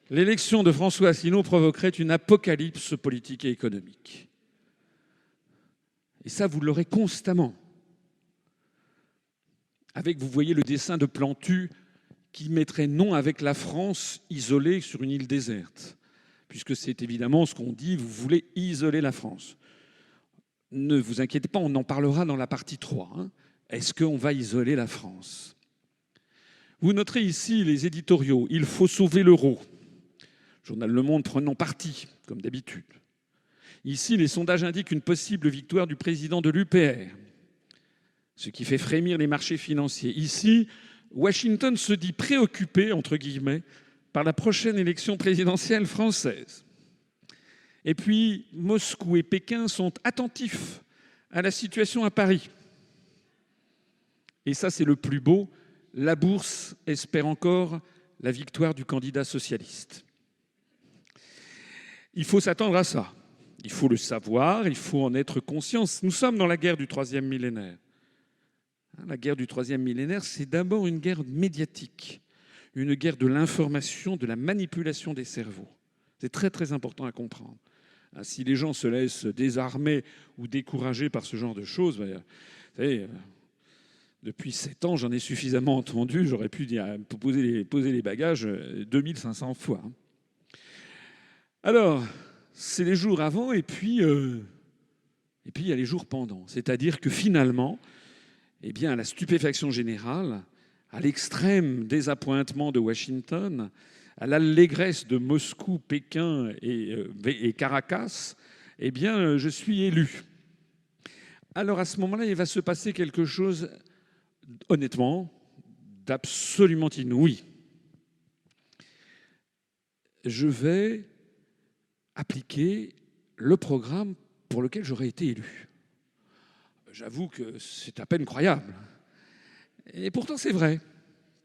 l'élection de François Asselineau provoquerait une apocalypse politique et économique. Et ça, vous l'aurez constamment. Avec, vous voyez, le dessin de Plantu qui mettrait non avec la France isolée sur une île déserte, puisque c'est évidemment ce qu'on dit, vous voulez isoler la France. Ne vous inquiétez pas, on en parlera dans la partie 3. Est-ce qu'on va isoler la France ? Vous noterez ici les éditoriaux. Il faut sauver l'euro. Journal Le Monde prenant parti, comme d'habitude. Ici, les sondages indiquent une possible victoire du président de l'UPR, ce qui fait frémir les marchés financiers. Ici, Washington se dit préoccupé, entre guillemets, par la prochaine élection présidentielle française. Et puis, Moscou et Pékin sont attentifs à la situation à Paris. Et ça, c'est le plus beau. La bourse espère encore la victoire du candidat socialiste. Il faut s'attendre à ça. Il faut le savoir, il faut en être conscient. Nous sommes dans la guerre du troisième millénaire. La guerre du troisième millénaire, c'est d'abord une guerre médiatique, une guerre de l'information, de la manipulation des cerveaux. C'est très, très important à comprendre. Si les gens se laissent désarmer ou décourager par ce genre de choses, vous savez, depuis 7 ans, j'en ai suffisamment entendu. J'aurais pu poser les bagages 2500 fois. Alors, c'est les jours avant et puis il y a les jours pendant. C'est-à-dire que finalement, eh bien, à la stupéfaction générale, à l'extrême désappointement de Washington, à l'allégresse de Moscou, Pékin et Caracas, eh bien, je suis élu. Alors à ce moment-là, il va se passer quelque chose, honnêtement, d'absolument inouï. Je vais appliquer le programme pour lequel j'aurais été élu. J'avoue que c'est à peine croyable. Et pourtant, c'est vrai,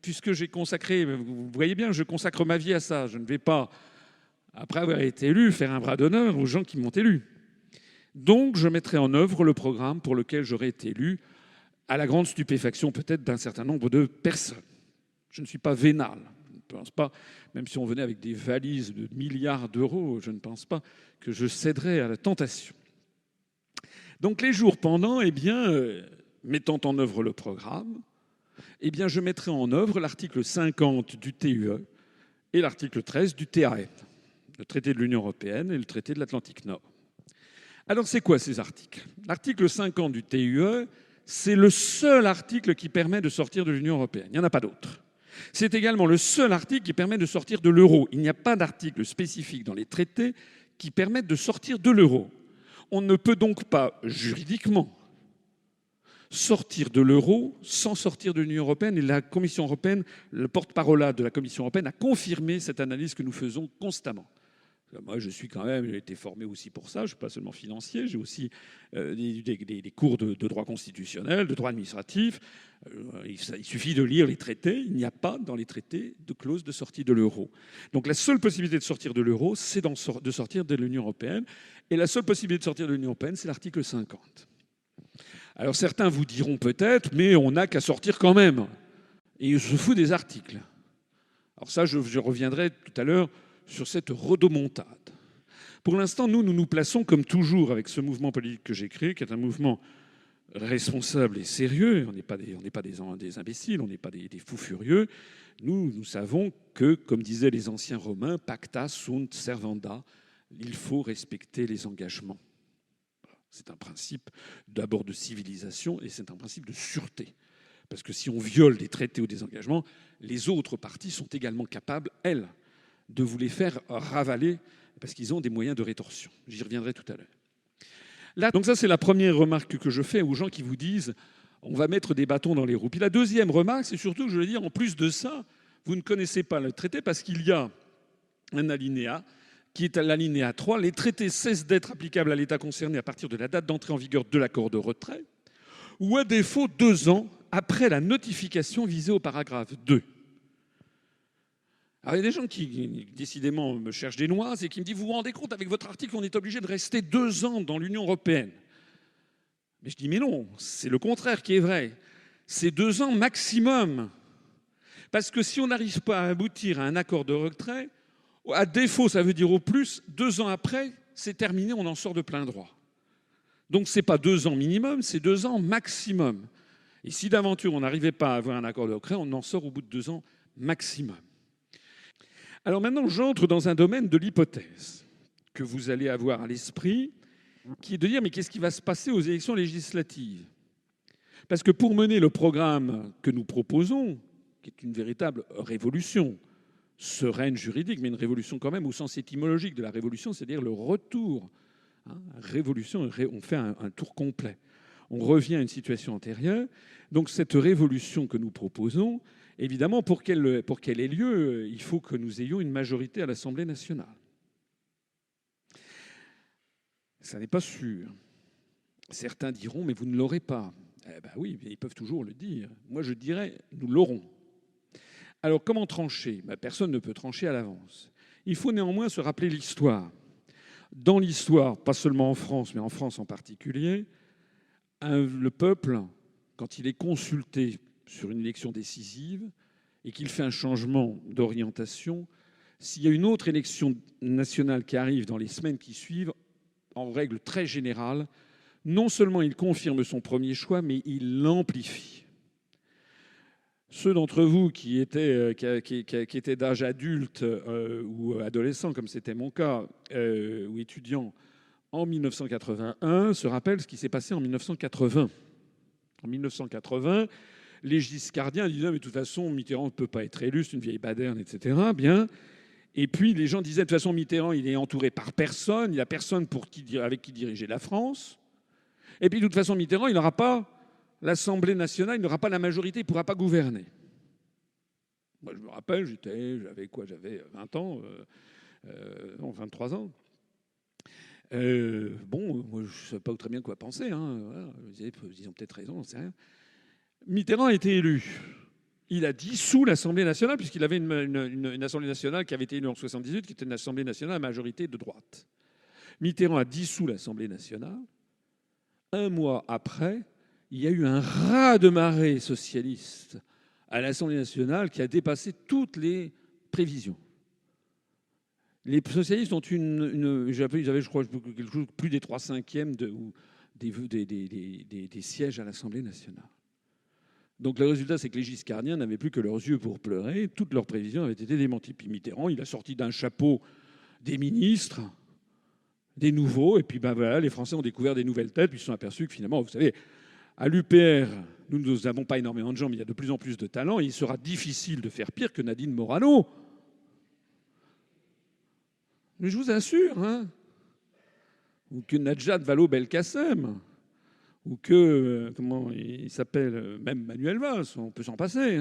puisque j'ai consacré, vous voyez bien, je consacre ma vie à ça. Je ne vais pas, après avoir été élu, faire un bras d'honneur aux gens qui m'ont élu. Donc, je mettrai en œuvre le programme pour lequel j'aurais été élu, à la grande stupéfaction peut-être d'un certain nombre de personnes. Je ne suis pas vénal. Je ne pense pas, même si on venait avec des valises de milliards d'euros, je ne pense pas que je céderais à la tentation. Donc les jours pendant, eh bien, mettant en œuvre le programme, eh bien, je mettrai en œuvre l'article 50 du TUE et l'article 13 du TAN, le traité de l'Union européenne et le traité de l'Atlantique Nord. Alors c'est quoi ces articles ? L'article 50 du TUE, c'est le seul article qui permet de sortir de l'Union européenne. Il n'y en a pas d'autre. C'est également le seul article qui permet de sortir de l'euro. Il n'y a pas d'article spécifique dans les traités qui permettent de sortir de l'euro. On ne peut donc pas, juridiquement, sortir de l'euro sans sortir de l'Union européenne. Et la Commission européenne, le porte-parole de la Commission européenne a confirmé cette analyse que nous faisons constamment. Moi, j'ai été formé aussi pour ça. Je ne suis pas seulement financier, j'ai aussi des cours de droit constitutionnel, de droit administratif. Il suffit de lire les traités. Il n'y a pas dans les traités de clause de sortie de l'euro. Donc la seule possibilité de sortir de l'euro, c'est de sortir de l'Union européenne. Et la seule possibilité de sortir de l'Union européenne, c'est l'article 50. Alors certains vous diront peut-être, mais on n'a qu'à sortir quand même. Et je fous des articles. Alors ça, je reviendrai tout à l'heure sur cette rodomontade. Pour l'instant, nous nous plaçons comme toujours avec ce mouvement politique que j'ai créé, qui est un mouvement responsable et sérieux. On n'est pas des imbéciles, on n'est pas des fous furieux. Nous savons que, comme disaient les anciens Romains, pacta sunt servanda, il faut respecter les engagements. C'est un principe d'abord de civilisation et c'est un principe de sûreté. Parce que si on viole des traités ou des engagements, les autres parties sont également capables, elles, de vous les faire ravaler parce qu'ils ont des moyens de rétorsion. J'y reviendrai tout à l'heure. Donc ça, c'est la première remarque que je fais aux gens qui vous disent « on va mettre des bâtons dans les roues ». Puis la deuxième remarque, c'est surtout, je veux dire, en plus de ça, vous ne connaissez pas le traité parce qu'il y a un alinéa qui est à l'alinéa 3. Les traités cessent d'être applicables à l'État concerné à partir de la date d'entrée en vigueur de l'accord de retrait ou à défaut 2 ans après la notification visée au paragraphe 2. Alors, il y a des gens qui, décidément, me cherchent des noises et qui me disent « Vous vous rendez compte, avec votre article, on est obligé de rester 2 ans dans l'Union européenne. » Mais je dis « Mais non, c'est le contraire qui est vrai. C'est 2 ans maximum. Parce que si on n'arrive pas à aboutir à un accord de retrait, À défaut, ça veut dire au plus, 2 ans après, c'est terminé, on en sort de plein droit. Donc ce n'est pas 2 ans minimum, c'est 2 ans maximum. Et si d'aventure on n'arrivait pas à avoir un accord de retrait, on en sort au bout de 2 ans maximum. Alors maintenant, j'entre dans un domaine de l'hypothèse que vous allez avoir à l'esprit, qui est de dire mais qu'est-ce qui va se passer aux élections législatives? Parce que pour mener le programme que nous proposons, qui est une véritable révolution, sereine juridique, mais une révolution quand même au sens étymologique de la révolution, c'est-à-dire le retour. Révolution, on fait un tour complet. On revient à une situation antérieure. Donc cette révolution que nous proposons, évidemment, pour qu'elle ait lieu, il faut que nous ayons une majorité à l'Assemblée nationale. Ça n'est pas sûr. Certains diront, mais vous ne l'aurez pas. Eh bien oui, ils peuvent toujours le dire. Moi, je dirais, nous l'aurons. Alors, comment trancher? Personne ne peut trancher à l'avance. Il faut néanmoins se rappeler l'histoire. Dans l'histoire, pas seulement en France, mais en France en particulier, le peuple, quand il est consulté sur une élection décisive et qu'il fait un changement d'orientation, s'il y a une autre élection nationale qui arrive dans les semaines qui suivent, en règle très générale, non seulement il confirme son premier choix, mais il l'amplifie. Ceux d'entre vous qui étaient d'âge adulte ou adolescent, comme c'était mon cas, ou étudiant, en 1981, se rappellent ce qui s'est passé en 1980. En 1980, les giscardiens disaient « mais de toute façon, Mitterrand ne peut pas être élu, c'est une vieille baderne, etc. » Bien. Et puis les gens disaient « de toute façon, Mitterrand, il est entouré par personne, il n'y a personne avec qui diriger la France. » Et puis de toute façon, Mitterrand, il n'aura pas l'Assemblée nationale, il n'aura pas la majorité, il ne pourra pas gouverner. Moi, je me rappelle, j'avais 20 ans, non, 23 ans. Moi, je ne savais pas très bien quoi penser. Voilà. Ils ont peut-être raison, on ne sait rien. Mitterrand a été élu. Il a dissous l'Assemblée nationale, puisqu'il avait une Assemblée nationale qui avait été élue en 1978, qui était une Assemblée nationale à majorité de droite. Mitterrand a dissous l'Assemblée nationale. 1 mois après, il y a eu un raz-de-marée socialiste à l'Assemblée nationale qui a dépassé toutes les prévisions. Les socialistes ont ils avaient, je crois, plus des 3/5 des sièges à l'Assemblée nationale. Donc le résultat, c'est que les giscardiens n'avaient plus que leurs yeux pour pleurer. Toutes leurs prévisions avaient été démenties. Puis Mitterrand, il a sorti d'un chapeau des ministres, des nouveaux, et puis voilà, les Français ont découvert des nouvelles têtes, puis ils se sont aperçus que finalement, vous savez, à l'UPR, nous n'avons pas énormément de gens, mais il y a de plus en plus de talents, et il sera difficile de faire pire que Nadine Morano. Mais je vous assure, ou que Najat Vallaud-Belkacem, ou que, comment il s'appelle, même Manuel Valls, on peut s'en passer.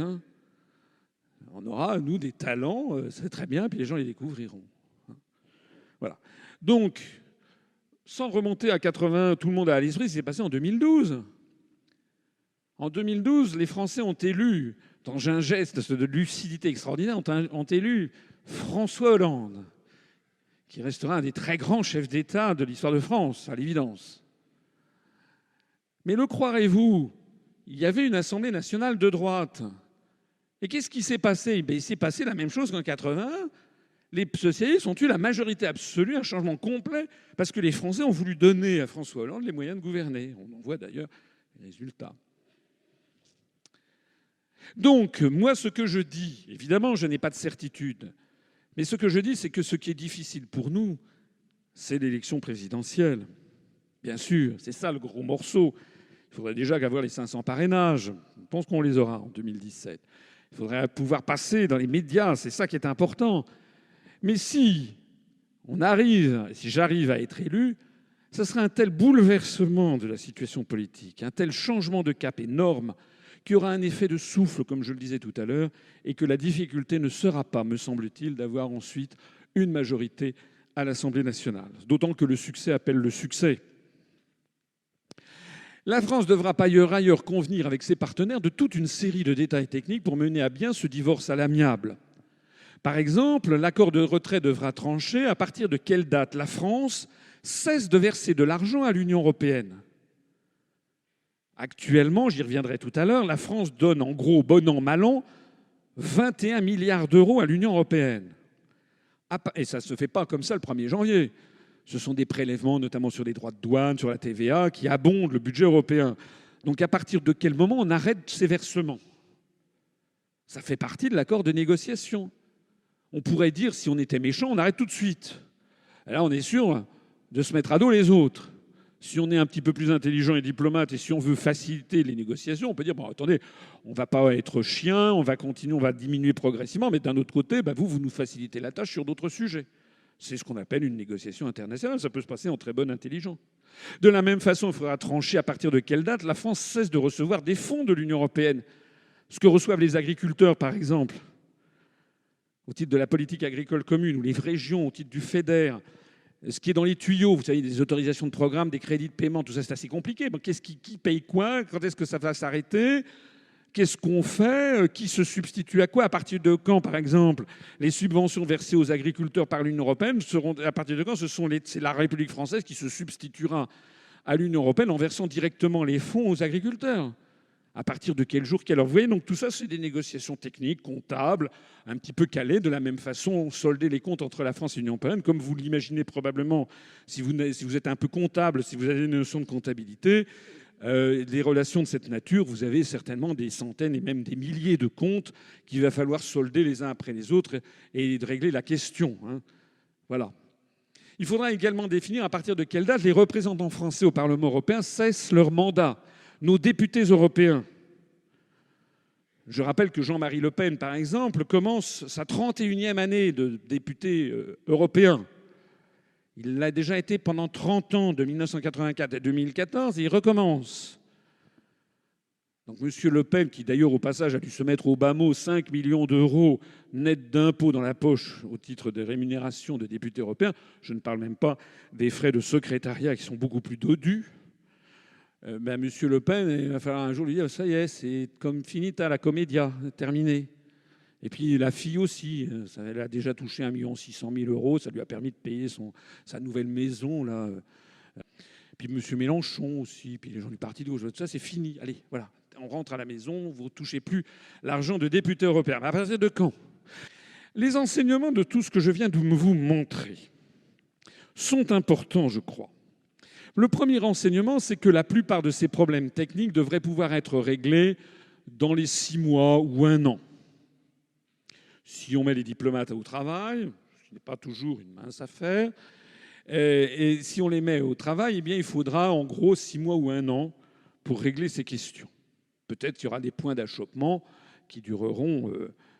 On aura, nous, des talents, c'est très bien, puis les gens les découvriront. Voilà. Donc, sans remonter à 80, tout le monde a à l'esprit, ce qui s'est passé en 2012. En 2012, les Français ont élu, dans un geste de lucidité extraordinaire, ont élu François Hollande, qui restera un des très grands chefs d'État de l'histoire de France, à l'évidence. Mais le croirez-vous, il y avait une Assemblée nationale de droite. Et qu'est-ce qui s'est passé? Il s'est passé la même chose qu'en 81. Les socialistes ont eu la majorité absolue, un changement complet, parce que les Français ont voulu donner à François Hollande les moyens de gouverner. On en voit d'ailleurs les résultats. Donc, moi, ce que je dis, évidemment, je n'ai pas de certitude, mais ce que je dis, c'est que ce qui est difficile pour nous, c'est l'élection présidentielle. Bien sûr, c'est ça le gros morceau. Il faudrait déjà qu'avoir les 500 parrainages. Je pense qu'on les aura en 2017. Il faudrait pouvoir passer dans les médias, c'est ça qui est important. Mais si j'arrive à être élu, ce sera un tel bouleversement de la situation politique, un tel changement de cap énorme, qu'il y aura un effet de souffle, comme je le disais tout à l'heure, et que la difficulté ne sera pas, me semble-t-il, d'avoir ensuite une majorité à l'Assemblée nationale. D'autant que le succès appelle le succès. La France devra par ailleurs convenir avec ses partenaires de toute une série de détails techniques pour mener à bien ce divorce à l'amiable. Par exemple, l'accord de retrait devra trancher à partir de quelle date la France cesse de verser de l'argent à l'Union européenne. Actuellement, j'y reviendrai tout à l'heure, la France donne en gros, bon an, mal an, 21 milliards d'euros à l'Union européenne. Et ça ne se fait pas comme ça le 1er janvier. Ce sont des prélèvements, notamment sur les droits de douane, sur la TVA, qui abondent le budget européen. Donc à partir de quel moment on arrête ces versements? Ça fait partie de l'accord de négociation. On pourrait dire, si on était méchant, on arrête tout de suite. Et là, on est sûr de se mettre à dos les autres. Si on est un petit peu plus intelligent et diplomate, et si on veut faciliter les négociations, on peut dire, bon, attendez, on ne va pas être chien, on va continuer, on va diminuer progressivement, mais d'un autre côté, vous nous facilitez la tâche sur d'autres sujets. C'est ce qu'on appelle une négociation internationale. Ça peut se passer en très bonne intelligence. De la même façon, il faudra trancher à partir de quelle date la France cesse de recevoir des fonds de l'Union européenne. Ce que reçoivent les agriculteurs, par exemple, au titre de la politique agricole commune, ou les régions au titre du FEDER, ce qui est dans les tuyaux, vous savez, des autorisations de programme, des crédits de paiement, tout ça, c'est assez compliqué. Bon, qui paye quoi? Quand est-ce que ça va s'arrêter? Qu'est-ce qu'on fait? Qui se substitue à quoi? À partir de quand, par exemple, les subventions versées aux agriculteurs par l'Union européenne seront, à partir de quand c'est la République française qui se substituera à l'Union européenne en versant directement les fonds aux agriculteurs? À partir de quel jour, quelle heure? Vous voyez, donc tout ça, c'est des négociations techniques, comptables, un petit peu calées. De la même façon, solder les comptes entre la France et l'Union européenne, comme vous l'imaginez probablement, si vous êtes un peu comptable, si vous avez une notion de comptabilité, des relations de cette nature, vous avez certainement des centaines et même des milliers de comptes qu'il va falloir solder les uns après les autres et de régler la question. Voilà. Il faudra également définir à partir de quelle date les représentants français au Parlement européen cessent leur mandat. Nos députés européens. Je rappelle que Jean-Marie Le Pen, par exemple, commence sa 31e année de député européen. Il l'a déjà été pendant 30 ans, de 1984 à 2014, et il recommence. Donc M. Le Pen, qui d'ailleurs au passage a dû se mettre au bas mot 5 millions d'euros nets d'impôts dans la poche au titre des rémunérations de députés européens, je ne parle même pas des frais de secrétariat qui sont beaucoup plus dodus. M. Le Pen, il va falloir un jour lui dire, ça y est, c'est comme finita la commedia, terminé. Et puis la fille aussi, elle a déjà touché 1 600 000 euros, ça lui a permis de payer sa nouvelle maison. Là. Puis M. Mélenchon aussi, puis les gens du Parti de gauche, tout ça, c'est fini. Allez, voilà, on rentre à la maison, vous ne touchez plus l'argent de député européen. Mais à partir de quand? Les enseignements de tout ce que je viens de vous montrer sont importants, je crois. Le premier renseignement, c'est que la plupart de ces problèmes techniques devraient pouvoir être réglés dans les 6 mois ou 1 an. Si on met les diplomates au travail, ce qui n'est pas toujours une mince affaire, et si on les met au travail, eh bien, il faudra en gros 6 mois ou 1 an pour régler ces questions. Peut-être qu'il y aura des points d'achoppement qui dureront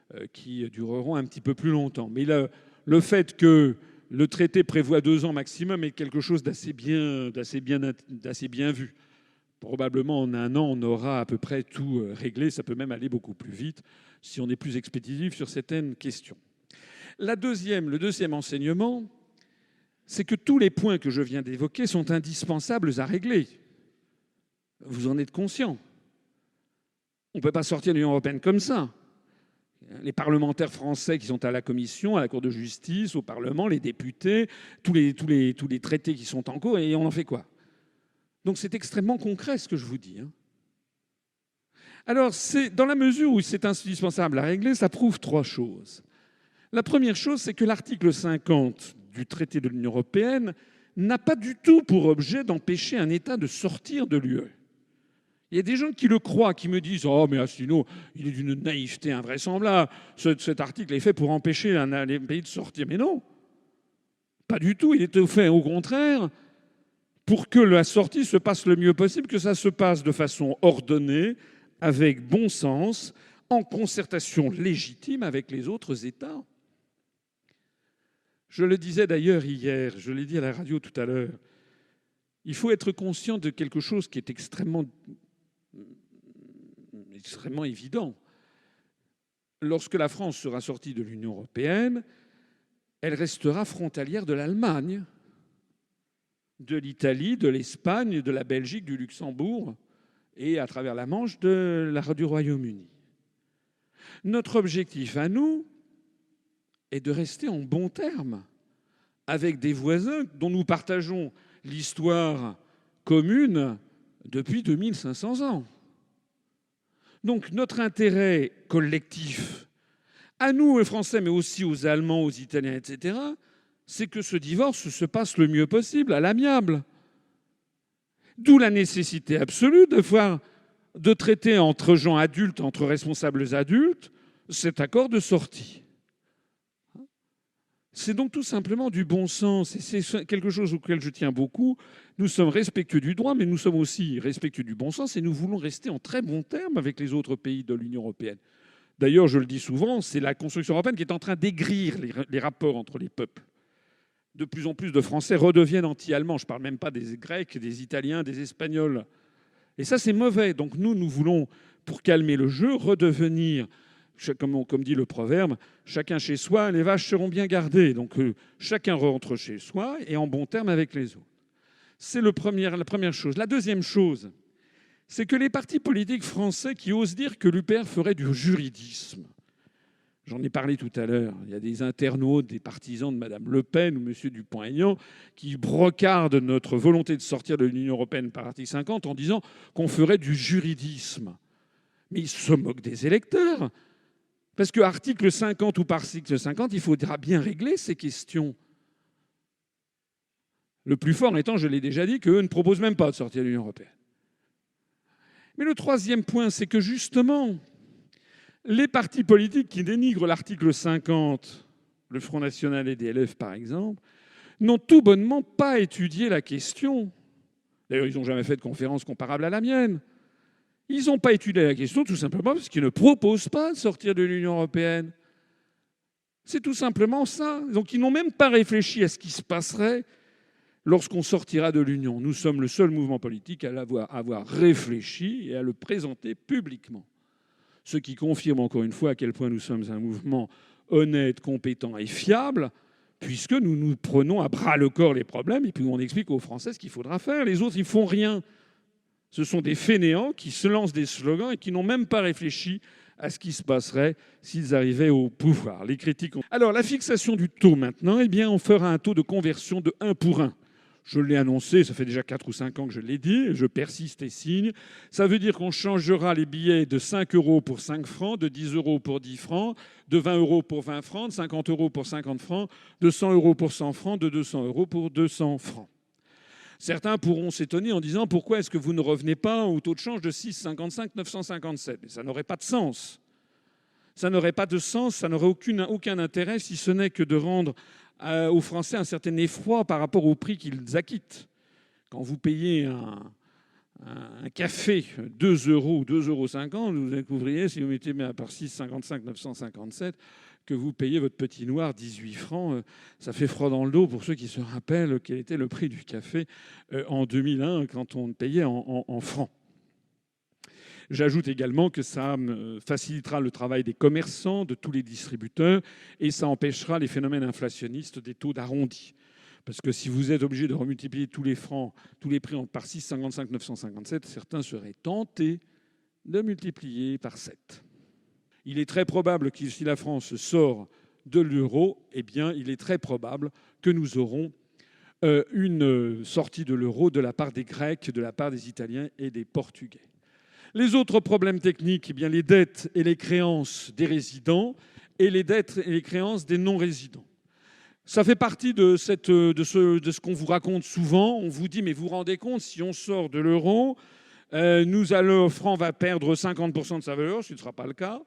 un petit peu plus longtemps. Mais le fait que le traité prévoit 2 ans maximum est quelque chose d'assez bien vu. Probablement en 1 an, on aura à peu près tout réglé. Ça peut même aller beaucoup plus vite si on est plus expéditif sur certaines questions. Le deuxième enseignement, c'est que tous les points que je viens d'évoquer sont indispensables à régler. Vous en êtes conscient. On ne peut pas sortir de l'Union européenne comme ça. Les parlementaires français qui sont à la Commission, à la Cour de justice, au Parlement, les députés, tous les traités qui sont en cours, et on en fait quoi? Donc c'est extrêmement concret ce que je vous dis. Alors, dans la mesure où c'est indispensable à régler, ça prouve 3 choses. La première chose, c'est que l'article 50 du traité de l'Union européenne n'a pas du tout pour objet d'empêcher un État de sortir de l'UE. Il y a des gens qui le croient, qui me disent « Oh, mais Asselineau, il est d'une naïveté invraisemblable. Cet article est fait pour empêcher les pays de sortir. » Mais non, pas du tout. Il est fait, au contraire, pour que la sortie se passe le mieux possible, que ça se passe de façon ordonnée, avec bon sens, en concertation légitime avec les autres États. Je le disais d'ailleurs hier, je l'ai dit à la radio tout à l'heure, il faut être conscient de quelque chose qui est extrêmement évident. Lorsque la France sera sortie de l'Union européenne, elle restera frontalière de l'Allemagne, de l'Italie, de l'Espagne, de la Belgique, du Luxembourg et à travers la Manche du Royaume-Uni. Notre objectif à nous est de rester en bons termes avec des voisins dont nous partageons l'histoire commune depuis 2500 ans. Donc notre intérêt collectif à nous, les Français, mais aussi aux Allemands, aux Italiens, etc., c'est que ce divorce se passe le mieux possible, à l'amiable. D'où la nécessité absolue de traiter entre gens adultes, entre responsables adultes, cet accord de sortie. C'est donc tout simplement du bon sens. Et c'est quelque chose auquel je tiens beaucoup. Nous sommes respectueux du droit, mais nous sommes aussi respectueux du bon sens et nous voulons rester en très bons termes avec les autres pays de l'Union européenne. D'ailleurs, je le dis souvent, c'est la construction européenne qui est en train d'aigrir les rapports entre les peuples. De plus en plus de Français redeviennent anti-allemands. Je ne parle même pas des Grecs, des Italiens, des Espagnols. Et ça, c'est mauvais. Donc nous voulons, pour calmer le jeu, redevenir, comme dit le proverbe, chacun chez soi, les vaches seront bien gardées. Donc chacun rentre chez soi et en bon terme avec les autres. C'est la première chose. La deuxième chose, c'est que les partis politiques français qui osent dire que l'UPR ferait du juridisme. J'en ai parlé tout à l'heure. Il y a des internautes, des partisans de Mme Le Pen ou M. Dupont-Aignan qui brocardent notre volonté de sortir de l'Union européenne par article 50 en disant qu'on ferait du juridisme. Mais ils se moquent des électeurs. Parce que article 50 ou par article 50, il faudra bien régler ces questions. Le plus fort étant, je l'ai déjà dit, qu'eux ne proposent même pas de sortir de l'Union européenne. Mais le troisième point, c'est que justement, les partis politiques qui dénigrent l'article 50, le Front National et DLF par exemple, n'ont tout bonnement pas étudié la question. D'ailleurs, ils n'ont jamais fait de conférence comparable à la mienne. Ils n'ont pas étudié la question tout simplement parce qu'ils ne proposent pas de sortir de l'Union européenne. C'est tout simplement ça. Donc ils n'ont même pas réfléchi à ce qui se passerait lorsqu'on sortira de l'Union. Nous sommes le seul mouvement politique à avoir réfléchi et à le présenter publiquement. Ce qui confirme encore une fois à quel point nous sommes un mouvement honnête, compétent et fiable, puisque nous prenons à bras-le-corps les problèmes et puis on explique aux Français ce qu'il faudra faire. Les autres, ils font rien. Ce sont des fainéants qui se lancent des slogans et qui n'ont même pas réfléchi à ce qui se passerait s'ils arrivaient au pouvoir. Les critiques ont... Alors, la fixation du taux maintenant, eh bien, on fera un taux de conversion de 1 pour 1. Je l'ai annoncé, ça fait déjà 4 ou 5 ans que je l'ai dit, je persiste et signe. Ça veut dire qu'on changera les billets de 5 euros pour 5 francs, de 10 euros pour 10 francs, de 20 euros pour 20 francs, de 50 euros pour 50 francs, de 100 euros pour 100 francs, de 200 euros pour 200 francs. Certains pourront s'étonner en disant pourquoi est-ce que vous ne revenez pas au taux de change de 6,55, 957 ? Mais ça n'aurait pas de sens. Ça n'aurait pas de sens, ça n'aurait aucun intérêt si ce n'est que de rendre aux Français un certain effroi par rapport au prix qu'ils acquittent. Quand vous payez un café 2 euros ou 2,50 €, vous découvriez, si vous mettez par 6,55, 957, que vous payez votre petit noir 18 francs. Ça fait froid dans le dos pour ceux qui se rappellent quel était le prix du café en 2001 quand on payait en francs. J'ajoute également que ça facilitera le travail des commerçants, de tous les distributeurs, et ça empêchera les phénomènes inflationnistes des taux d'arrondi. Parce que si vous êtes obligé de remultiplier tous les prix par 6,55, 957, certains seraient tentés de multiplier par 7. Il est très probable que si la France sort de l'euro, eh bien, il est très probable que nous aurons une sortie de l'euro de la part des Grecs, de la part des Italiens et des Portugais. Les autres problèmes techniques, eh bien, les dettes et les créances des résidents et les dettes et les créances des non-résidents. Ça fait partie de ce qu'on vous raconte souvent. On vous dit, mais vous vous rendez compte, si on sort de l'euro, le franc va perdre 50% de sa valeur, ce qui ne sera pas le cas.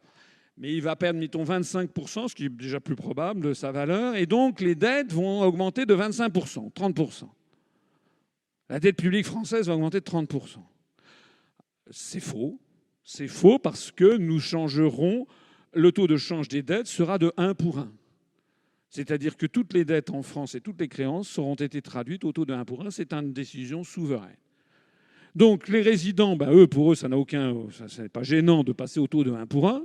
Mais il va perdre, mettons, 25%, ce qui est déjà plus probable, de sa valeur. Et donc, les dettes vont augmenter de 25%, 30%. La dette publique française va augmenter de 30%. C'est faux. C'est faux parce que nous changerons, le taux de change des dettes sera de 1 pour 1. C'est-à-dire que toutes les dettes en France et toutes les créances auront été traduites au taux de 1 pour 1. C'est une décision souveraine. Donc les résidents, pour eux, ça n'est pas gênant de passer au taux de 1 pour 1.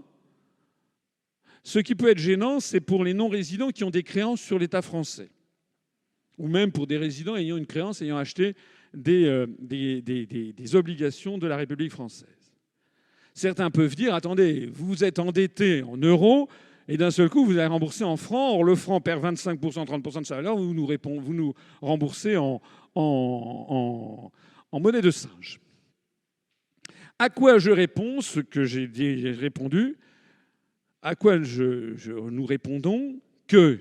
Ce qui peut être gênant, c'est pour les non-résidents qui ont des créances sur l'État français. Ou même pour des résidents ayant une créance, ayant acheté des obligations de la République française. Certains peuvent dire, attendez, vous êtes endetté en euros et d'un seul coup, vous allez rembourser en francs. Or, le franc perd 25%, 30% de sa valeur, vous nous remboursez en monnaie de singe. À quoi je réponds ce que j'ai répondu ? À quoi nous répondons que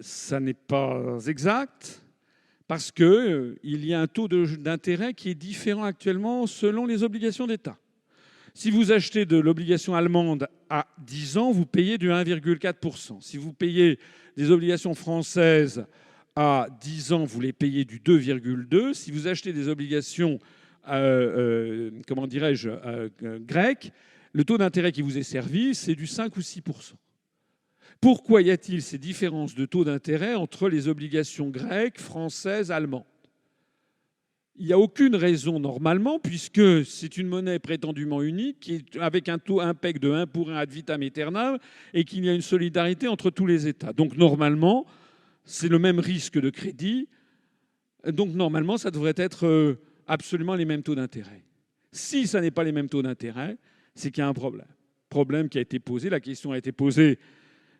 ça n'est pas exact, parce qu'il y a un taux d'intérêt qui est différent actuellement selon les obligations d'État. Si vous achetez de l'obligation allemande à 10 ans, vous payez du 1,4%. Si vous payez des obligations françaises à 10 ans, vous les payez du 2,2%. Si vous achetez des obligations grecques, le taux d'intérêt qui vous est servi, c'est du 5 ou 6%. Pourquoi y a-t-il ces différences de taux d'intérêt entre les obligations grecques, françaises, allemandes ? Il n'y a aucune raison normalement, puisque c'est une monnaie prétendument unique, avec un taux impec de 1 pour 1 ad vitam aeternam, et qu'il y a une solidarité entre tous les États. Donc normalement, c'est le même risque de crédit. Donc normalement, ça devrait être absolument les mêmes taux d'intérêt. Si ça n'est pas les mêmes taux d'intérêt, c'est qu'il y a un problème. Problème qui a été posé, la question a été posée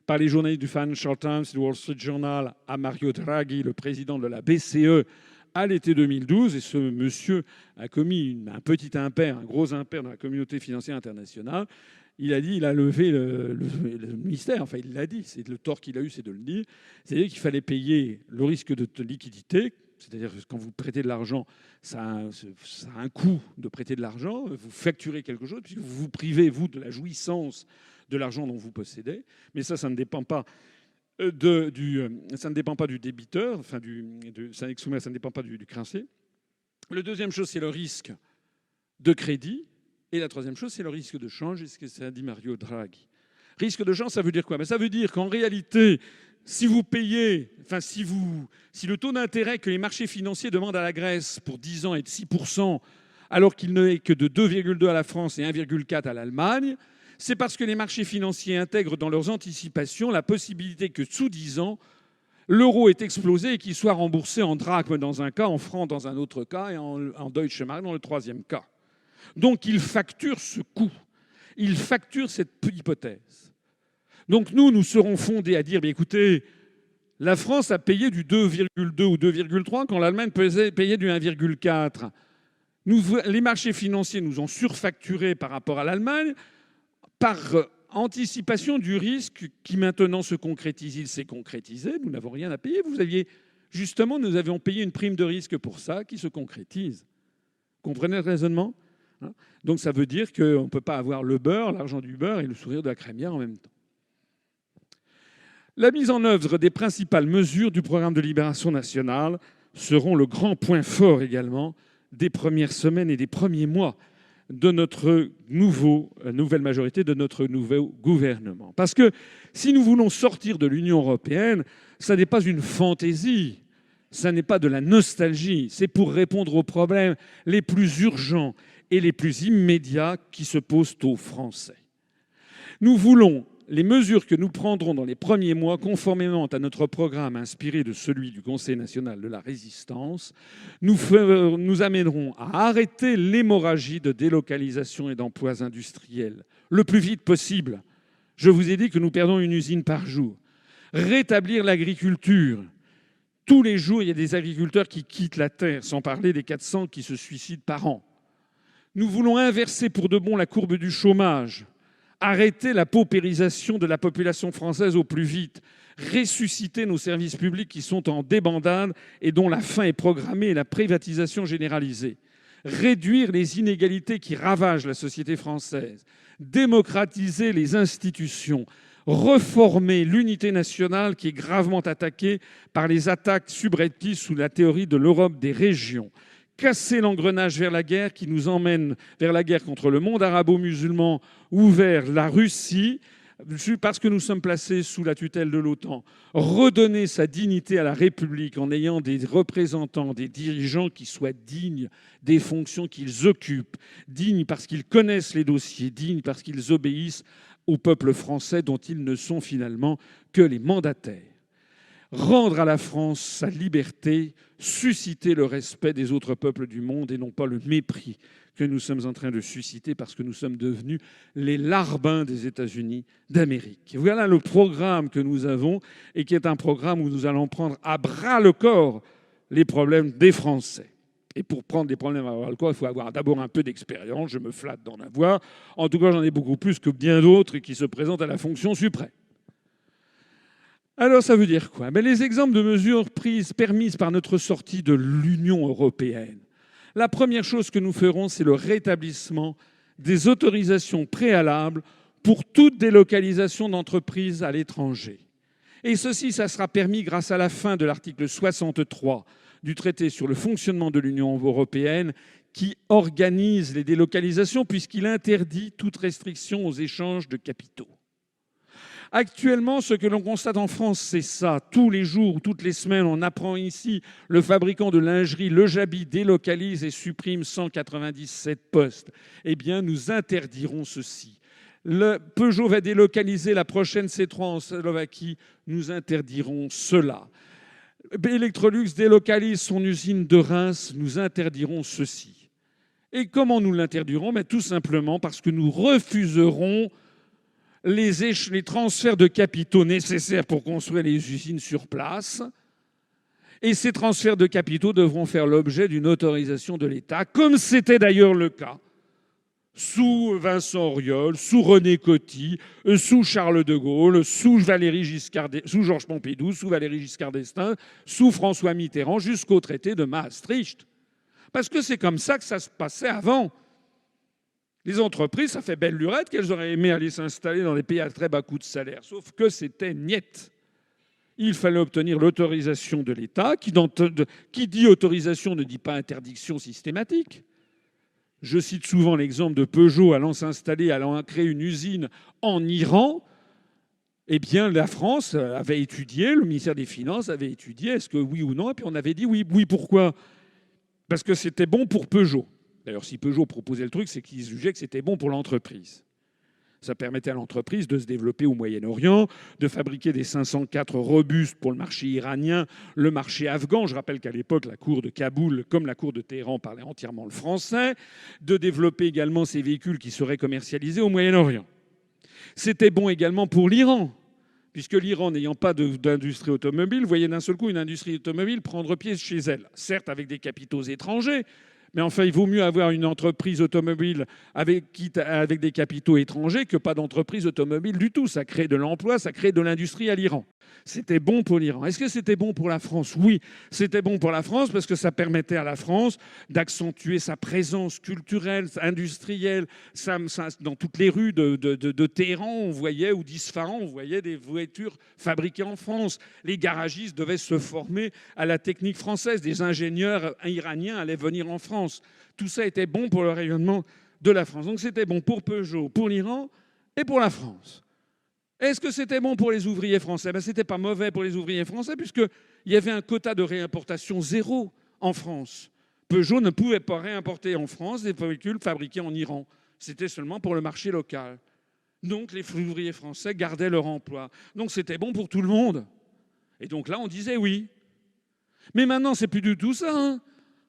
par les journalistes du Financial Times et du Wall Street Journal à Mario Draghi, le président de la BCE, à l'été 2012. Et ce monsieur a commis un petit impair, un gros impair dans la communauté financière internationale. Il a dit, il a levé le mystère, enfin il l'a dit, c'est le tort qu'il a eu, c'est de le dire. C'est-à-dire qu'il fallait payer le risque de liquidité, c'est-à-dire que quand vous prêtez de l'argent, ça a un coût de prêter de l'argent, vous facturez quelque chose, puisque vous vous privez, vous, de la jouissance de l'argent dont vous possédez. Mais ça ne dépend pas ça ne dépend pas du débiteur, enfin ça ne dépend pas du créancier. La deuxième chose, c'est le risque de crédit. Et la troisième chose, c'est le risque de change, et ce que ça dit Mario Draghi. Risque de change, ça veut dire quoi ? Ça veut dire qu'en réalité, si vous payez, si le taux d'intérêt que les marchés financiers demandent à la Grèce pour 10 ans est de 6%, alors qu'il n'est que de 2,2 à la France et 1,4 à l'Allemagne, c'est parce que les marchés financiers intègrent dans leurs anticipations la possibilité que sous 10 ans, l'euro est explosé et qu'il soit remboursé en drachmes dans un cas, en francs dans un autre cas et en Deutsche Mark dans le troisième cas. Donc ils facturent ce coût, ils facturent cette hypothèse. Donc nous serons fondés à dire, écoutez, la France a payé du 2,2 ou 2,3 quand l'Allemagne payait du 1,4. Les marchés financiers nous ont surfacturé par rapport à l'Allemagne par anticipation du risque qui maintenant se concrétise. Il s'est concrétisé, nous n'avons rien à payer. Nous avions payé une prime de risque pour ça qui se concrétise. Comprenez le raisonnement ? Donc ça veut dire qu'on ne peut pas avoir le beurre, l'argent du beurre et le sourire de la crémière en même temps. La mise en œuvre des principales mesures du programme de libération nationale seront le grand point fort également des premières semaines et des premiers mois de notre nouvelle majorité, de notre nouveau gouvernement. Parce que si nous voulons sortir de l'Union européenne, ça n'est pas une fantaisie, ça n'est pas de la nostalgie, c'est pour répondre aux problèmes les plus urgents et les plus immédiats qui se posent aux Français. Nous voulons les mesures que nous prendrons dans les premiers mois, conformément à notre programme inspiré de celui du Conseil national de la résistance, nous amèneront à arrêter l'hémorragie de délocalisation et d'emplois industriels le plus vite possible. Je vous ai dit que nous perdons une usine par jour. Rétablir l'agriculture. Tous les jours, il y a des agriculteurs qui quittent la terre, sans parler des 400 qui se suicident par an. Nous voulons inverser pour de bon la courbe du chômage. Arrêter la paupérisation de la population française au plus vite, ressusciter nos services publics qui sont en débandade et dont la fin est programmée et la privatisation généralisée, réduire les inégalités qui ravagent la société française, démocratiser les institutions, reformer l'unité nationale qui est gravement attaquée par les attaques subreptices sous la théorie de l'Europe des régions, casser l'engrenage vers la guerre qui nous emmène vers la guerre contre le monde arabo-musulman ou vers la Russie, parce que nous sommes placés sous la tutelle de l'OTAN, redonner sa dignité à la République en ayant des représentants, des dirigeants qui soient dignes des fonctions qu'ils occupent, dignes parce qu'ils connaissent les dossiers, dignes parce qu'ils obéissent au peuple français dont ils ne sont finalement que les mandataires. Rendre à la France sa liberté, susciter le respect des autres peuples du monde et non pas le mépris que nous sommes en train de susciter parce que nous sommes devenus les larbins des États-Unis d'Amérique. Voilà le programme que nous avons et qui est un programme où nous allons prendre à bras le corps les problèmes des Français. Et pour prendre des problèmes à il faut avoir d'abord un peu d'expérience. Je me flatte d'en avoir. En tout cas, j'en ai beaucoup plus que bien d'autres qui se présentent à la fonction suprême. Alors, ça veut dire quoi? Les exemples de mesures permises par notre sortie de l'Union européenne. La première chose que nous ferons, c'est le rétablissement des autorisations préalables pour toute délocalisation d'entreprises à l'étranger. Et ceci, ça sera permis grâce à la fin de l'article 63 du traité sur le fonctionnement de l'Union européenne qui organise les délocalisations puisqu'il interdit toute restriction aux échanges de capitaux. Actuellement, ce que l'on constate en France, c'est ça. Tous les jours, toutes les semaines, on apprend ici, le fabricant de lingerie, Le Jabi, délocalise et supprime 197 postes. Eh bien, nous interdirons ceci. Le Peugeot va délocaliser la prochaine C3 en Slovaquie. Nous interdirons cela. Electrolux délocalise son usine de Reims. Nous interdirons ceci. Et comment nous l'interdirons? Tout simplement parce que nous refuserons les transferts de capitaux nécessaires pour construire les usines sur place. Et ces transferts de capitaux devront faire l'objet d'une autorisation de l'État, comme c'était d'ailleurs le cas sous Vincent Auriol, sous René Coty, sous Charles de Gaulle, sous Georges Pompidou, sous Valéry Giscard d'Estaing, sous François Mitterrand, jusqu'au traité de Maastricht. Parce que c'est comme ça que ça se passait avant. Les entreprises, ça fait belle lurette qu'elles auraient aimé aller s'installer dans des pays à très bas coût de salaire. Sauf que c'était niet. Il fallait obtenir l'autorisation de l'État. Qui dit autorisation ne dit pas interdiction systématique. Je cite souvent l'exemple de Peugeot allant s'installer, allant créer une usine en Iran. Eh bien, la France avait étudié, le ministère des Finances avait étudié, est-ce que oui ou non? Et puis on avait dit oui. Oui, pourquoi? Parce que c'était bon pour Peugeot. D'ailleurs, si Peugeot proposait le truc, c'est qu'ils jugeaient que c'était bon pour l'entreprise. Ça permettait à l'entreprise de se développer au Moyen-Orient, de fabriquer des 504 robustes pour le marché iranien, le marché afghan. Je rappelle qu'à l'époque, la cour de Kaboul, comme la cour de Téhéran, parlait entièrement le français. De développer également ces véhicules qui seraient commercialisés au Moyen-Orient. C'était bon également pour l'Iran, puisque l'Iran, n'ayant pas d'industrie automobile, voyait d'un seul coup une industrie automobile prendre pied chez elle. Certes, avec des capitaux étrangers, mais enfin, il vaut mieux avoir une entreprise automobile avec des capitaux étrangers que pas d'entreprise automobile du tout. Ça crée de l'emploi, ça crée de l'industrie à l'Iran. C'était bon pour l'Iran. Est-ce que c'était bon pour la France? Oui, c'était bon pour la France parce que ça permettait à la France d'accentuer sa présence culturelle, industrielle. Dans toutes les rues de Téhéran, on voyait, ou d'Isfahan, on voyait des voitures fabriquées en France. Les garagistes devaient se former à la technique française. Des ingénieurs iraniens allaient venir en France. Tout ça était bon pour le rayonnement de la France. Donc c'était bon pour Peugeot, pour l'Iran et pour la France. Est-ce que c'était bon pour les ouvriers français? Ce n'était pas mauvais pour les ouvriers français puisqu'il y avait un quota de réimportation zéro en France. Peugeot ne pouvait pas réimporter en France des véhicules fabriqués en Iran. C'était seulement pour le marché local. Donc les ouvriers français gardaient leur emploi. Donc c'était bon pour tout le monde. Et donc là, on disait oui. Mais maintenant, c'est plus du tout ça. Hein.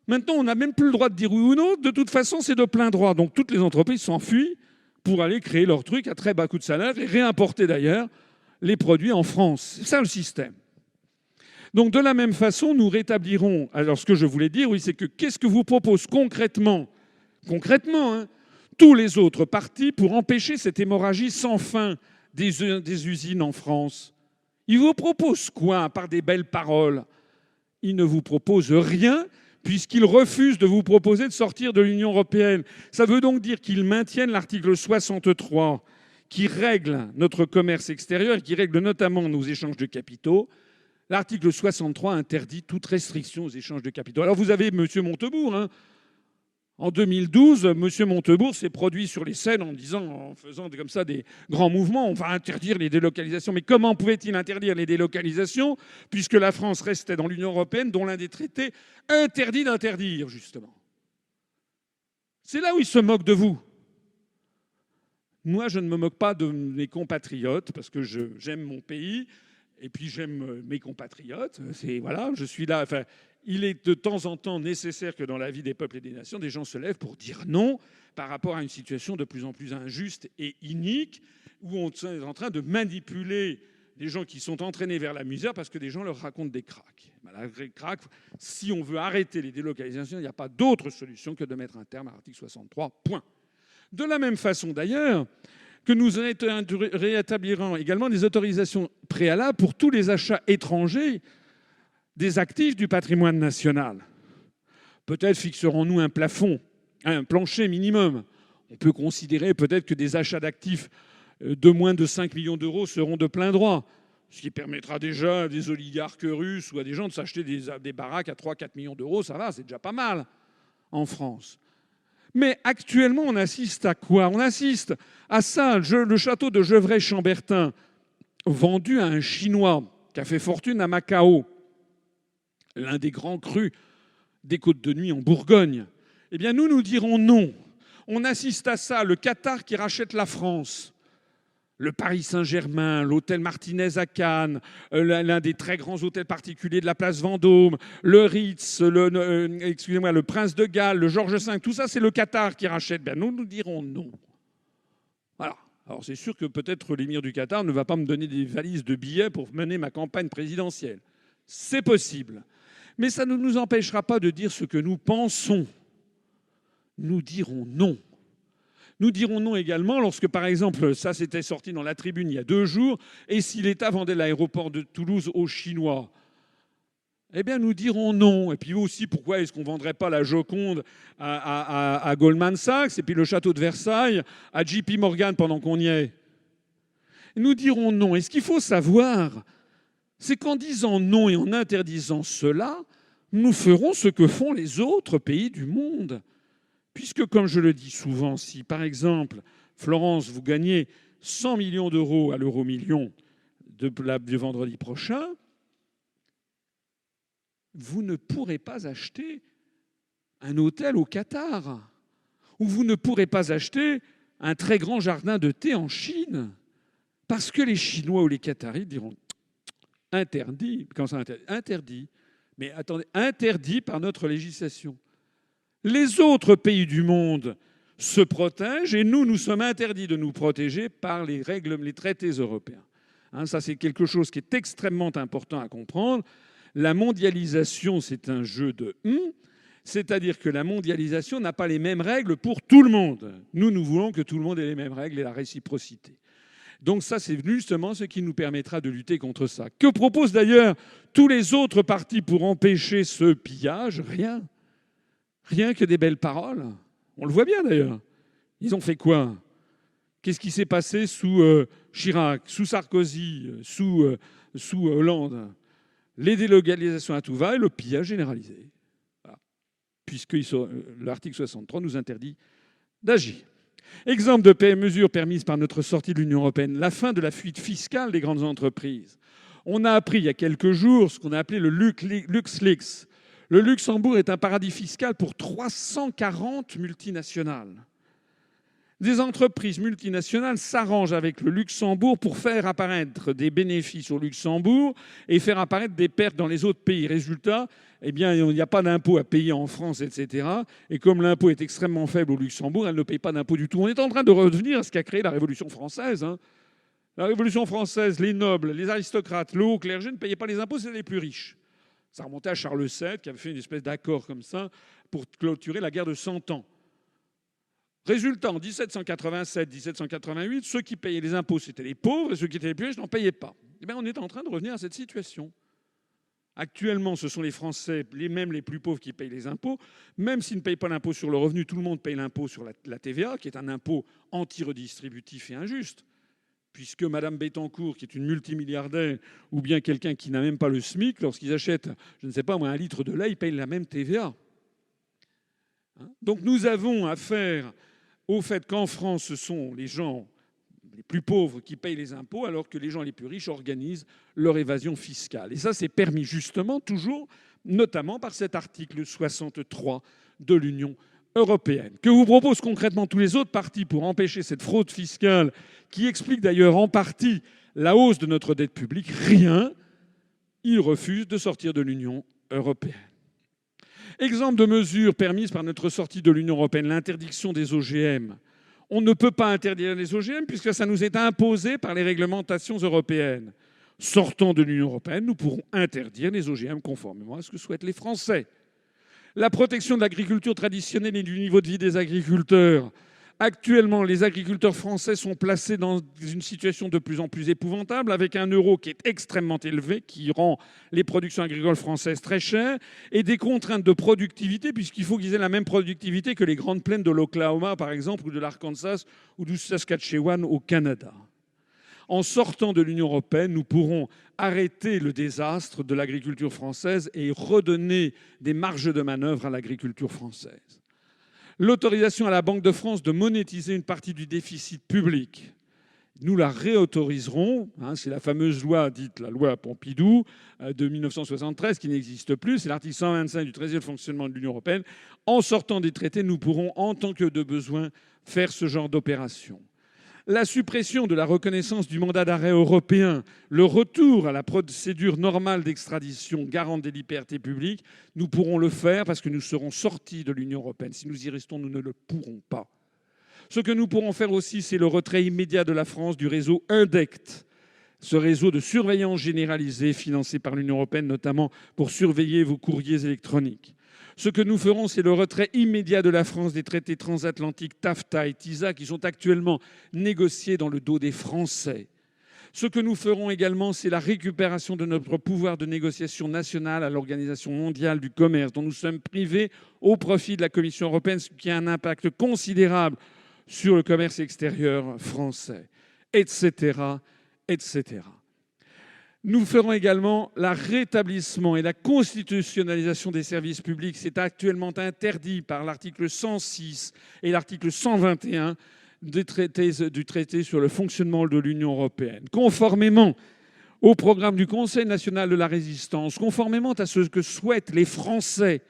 Maintenant, on n'a même plus le droit de dire oui ou non. De toute façon, c'est de plein droit. Donc toutes les entreprises s'enfuient pour aller créer leur truc à très bas coût de salaire et réimporter d'ailleurs les produits en France. C'est ça le système. Donc de la même façon, nous rétablirons... Alors ce que je voulais dire, oui, c'est que qu'est-ce que vous propose concrètement, hein, tous les autres partis pour empêcher cette hémorragie sans fin des usines en France? Ils vous proposent quoi, à part des belles paroles? Ils ne vous proposent rien, puisqu'ils refusent de vous proposer de sortir de l'Union européenne. Ça veut donc dire qu'ils maintiennent l'article 63, qui règle notre commerce extérieur et qui règle notamment nos échanges de capitaux. L'article 63 interdit toute restriction aux échanges de capitaux. Alors vous avez M. Montebourg. Hein. En 2012, M. Montebourg s'est produit sur les scènes en faisant comme ça des grands mouvements. On va interdire les délocalisations. Mais comment pouvait-il interdire les délocalisations puisque la France restait dans l'Union européenne dont l'un des traités interdit d'interdire, justement? C'est là où il se moque de vous. Moi, je ne me moque pas de mes compatriotes parce que j'aime mon pays et puis j'aime mes compatriotes. Voilà, je suis là... Enfin, il est de temps en temps nécessaire que dans la vie des peuples et des nations, des gens se lèvent pour dire non par rapport à une situation de plus en plus injuste et inique où on est en train de manipuler des gens qui sont entraînés vers la misère parce que des gens leur racontent des cracks. Les cracks, si on veut arrêter les délocalisations, il n'y a pas d'autre solution que de mettre un terme à l'article 63, point. De la même façon d'ailleurs que nous rétablirons également des autorisations préalables pour tous les achats étrangers des actifs du patrimoine national. Peut-être fixerons-nous un plafond, un plancher minimum. On peut considérer peut-être que des achats d'actifs de moins de 5 millions d'euros seront de plein droit, ce qui permettra déjà à des oligarques russes ou à des gens de s'acheter des baraques à 3-4 millions d'euros. Ça va, c'est déjà pas mal en France. Mais actuellement, on assiste à quoi? On assiste à ça, le château de Gevrey-Chambertin, vendu à un Chinois qui a fait fortune à Macao, l'un des grands crus des Côtes de Nuit en Bourgogne. Eh bien, nous dirons non. On assiste à ça, le Qatar qui rachète la France, le Paris Saint-Germain, l'hôtel Martinez à Cannes, l'un des très grands hôtels particuliers de la place Vendôme, le Ritz, le Prince de Galles, le Georges V, tout ça, c'est le Qatar qui rachète. Ben, nous dirons non. Voilà. Alors, c'est sûr que peut-être l'émir du Qatar ne va pas me donner des valises de billets pour mener ma campagne présidentielle. C'est possible. Mais ça ne nous empêchera pas de dire ce que nous pensons. Nous dirons non. Nous dirons non également lorsque, par exemple, ça s'était sorti dans la Tribune il y a 2 jours, et si l'État vendait l'aéroport de Toulouse aux Chinois, eh bien nous dirons non. Et puis aussi, pourquoi est-ce qu'on ne vendrait pas la Joconde à Goldman Sachs, et puis le château de Versailles à JP Morgan pendant qu'on y est? Nous dirons non. Et ce qu'il faut savoir, c'est qu'en disant non et en interdisant cela, nous ferons ce que font les autres pays du monde. Puisque, comme je le dis souvent, si par exemple, Florence, vous gagnez 100 millions d'euros à l'euro-million du vendredi prochain, vous ne pourrez pas acheter un hôtel au Qatar, ou vous ne pourrez pas acheter un très grand jardin de thé en Chine, parce que les Chinois ou les Qataris diront interdit. Quand ça interdit. Mais attendez, interdit par notre législation. Les autres pays du monde se protègent et nous sommes interdits de nous protéger par les règles, les traités européens. Ça, c'est quelque chose qui est extrêmement important à comprendre. La mondialisation, c'est un jeu de c'est-à-dire que la mondialisation n'a pas les mêmes règles pour tout le monde. Nous voulons que tout le monde ait les mêmes règles et la réciprocité. Donc ça, c'est justement ce qui nous permettra de lutter contre ça. Que proposent d'ailleurs tous les autres partis pour empêcher ce pillage? Rien. Rien que des belles paroles. On le voit bien d'ailleurs. Ils ont fait quoi? Qu'est-ce qui s'est passé sous Chirac, sous Sarkozy, sous Hollande? Les délocalisations à tout va et le pillage généralisé. Voilà. Puisque l'article 63 nous interdit d'agir. Exemple de mesures permises par notre sortie de l'Union européenne, la fin de la fuite fiscale des grandes entreprises. On a appris il y a quelques jours ce qu'on a appelé le LuxLeaks. Le Luxembourg est un paradis fiscal pour 340 multinationales. Des entreprises multinationales s'arrangent avec le Luxembourg pour faire apparaître des bénéfices au Luxembourg et faire apparaître des pertes dans les autres pays. Résultat, eh bien, il n'y a pas d'impôt à payer en France, etc. Et comme l'impôt est extrêmement faible au Luxembourg, elle ne paye pas d'impôt du tout. On est en train de revenir à ce qu'a créé la Révolution française. La Révolution française, les nobles, les aristocrates, le haut clergé ne payaient pas les impôts, c'était les plus riches. Ça remontait à Charles VII, qui avait fait une espèce d'accord comme ça pour clôturer la guerre de 100 ans. Résultat, en 1787-1788, ceux qui payaient les impôts, c'était les pauvres, et ceux qui étaient les plus riches n'en payaient pas. Eh bien, on est en train de revenir à cette situation. Actuellement, ce sont les Français, même les plus pauvres, qui payent les impôts. Même s'ils ne payent pas l'impôt sur le revenu, tout le monde paye l'impôt sur la TVA, qui est un impôt anti-redistributif et injuste. Puisque Mme Bettencourt, qui est une multimilliardaire, ou bien quelqu'un qui n'a même pas le SMIC, lorsqu'ils achètent, je ne sais pas moi, 1 litre de lait, ils payent la même TVA. Donc nous avons affaire au fait qu'en France, ce sont les gens les plus pauvres qui payent les impôts, alors que les gens les plus riches organisent leur évasion fiscale. Et ça, c'est permis justement, toujours, notamment par cet article 63 de l'Union européenne. Que vous proposent concrètement tous les autres partis pour empêcher cette fraude fiscale, qui explique d'ailleurs en partie la hausse de notre dette publique? Rien. Ils refusent de sortir de l'Union européenne. Exemple de mesures permises par notre sortie de l'Union européenne, l'interdiction des OGM. On ne peut pas interdire les OGM puisque ça nous est imposé par les réglementations européennes. Sortant de l'Union européenne, nous pourrons interdire les OGM conformément à ce que souhaitent les Français. La protection de l'agriculture traditionnelle et du niveau de vie des agriculteurs. Actuellement, les agriculteurs français sont placés dans une situation de plus en plus épouvantable, avec un euro qui est extrêmement élevé, qui rend les productions agricoles françaises très chères, et des contraintes de productivité, puisqu'il faut qu'ils aient la même productivité que les grandes plaines de l'Oklahoma, par exemple, ou de l'Arkansas, ou du Saskatchewan au Canada. En sortant de l'Union européenne, nous pourrons arrêter le désastre de l'agriculture française et redonner des marges de manœuvre à l'agriculture française. L'autorisation à la Banque de France de monétiser une partie du déficit public, nous la réautoriserons. C'est la fameuse loi dite la loi Pompidou de 1973 qui n'existe plus. C'est l'article 125 du traité de fonctionnement de l'Union européenne. En sortant des traités, nous pourrons, en tant que de besoin, faire ce genre d'opération. La suppression de la reconnaissance du mandat d'arrêt européen, le retour à la procédure normale d'extradition garante des libertés publiques, nous pourrons le faire parce que nous serons sortis de l'Union européenne. Si nous y restons, nous ne le pourrons pas. Ce que nous pourrons faire aussi, c'est le retrait immédiat de la France du réseau INDECT, ce réseau de surveillance généralisée financé par l'Union européenne, notamment pour surveiller vos courriers électroniques. Ce que nous ferons, c'est le retrait immédiat de la France des traités transatlantiques TAFTA et TISA qui sont actuellement négociés dans le dos des Français. Ce que nous ferons également, c'est la récupération de notre pouvoir de négociation nationale à l'Organisation mondiale du commerce, dont nous sommes privés au profit de la Commission européenne, ce qui a un impact considérable sur le commerce extérieur français, etc., etc. Nous ferons également le rétablissement et la constitutionnalisation des services publics. C'est actuellement interdit par l'article 106 et l'article 121 du traité sur le fonctionnement de l'Union européenne. Conformément au programme du Conseil national de la résistance, conformément à ce que souhaitent les Français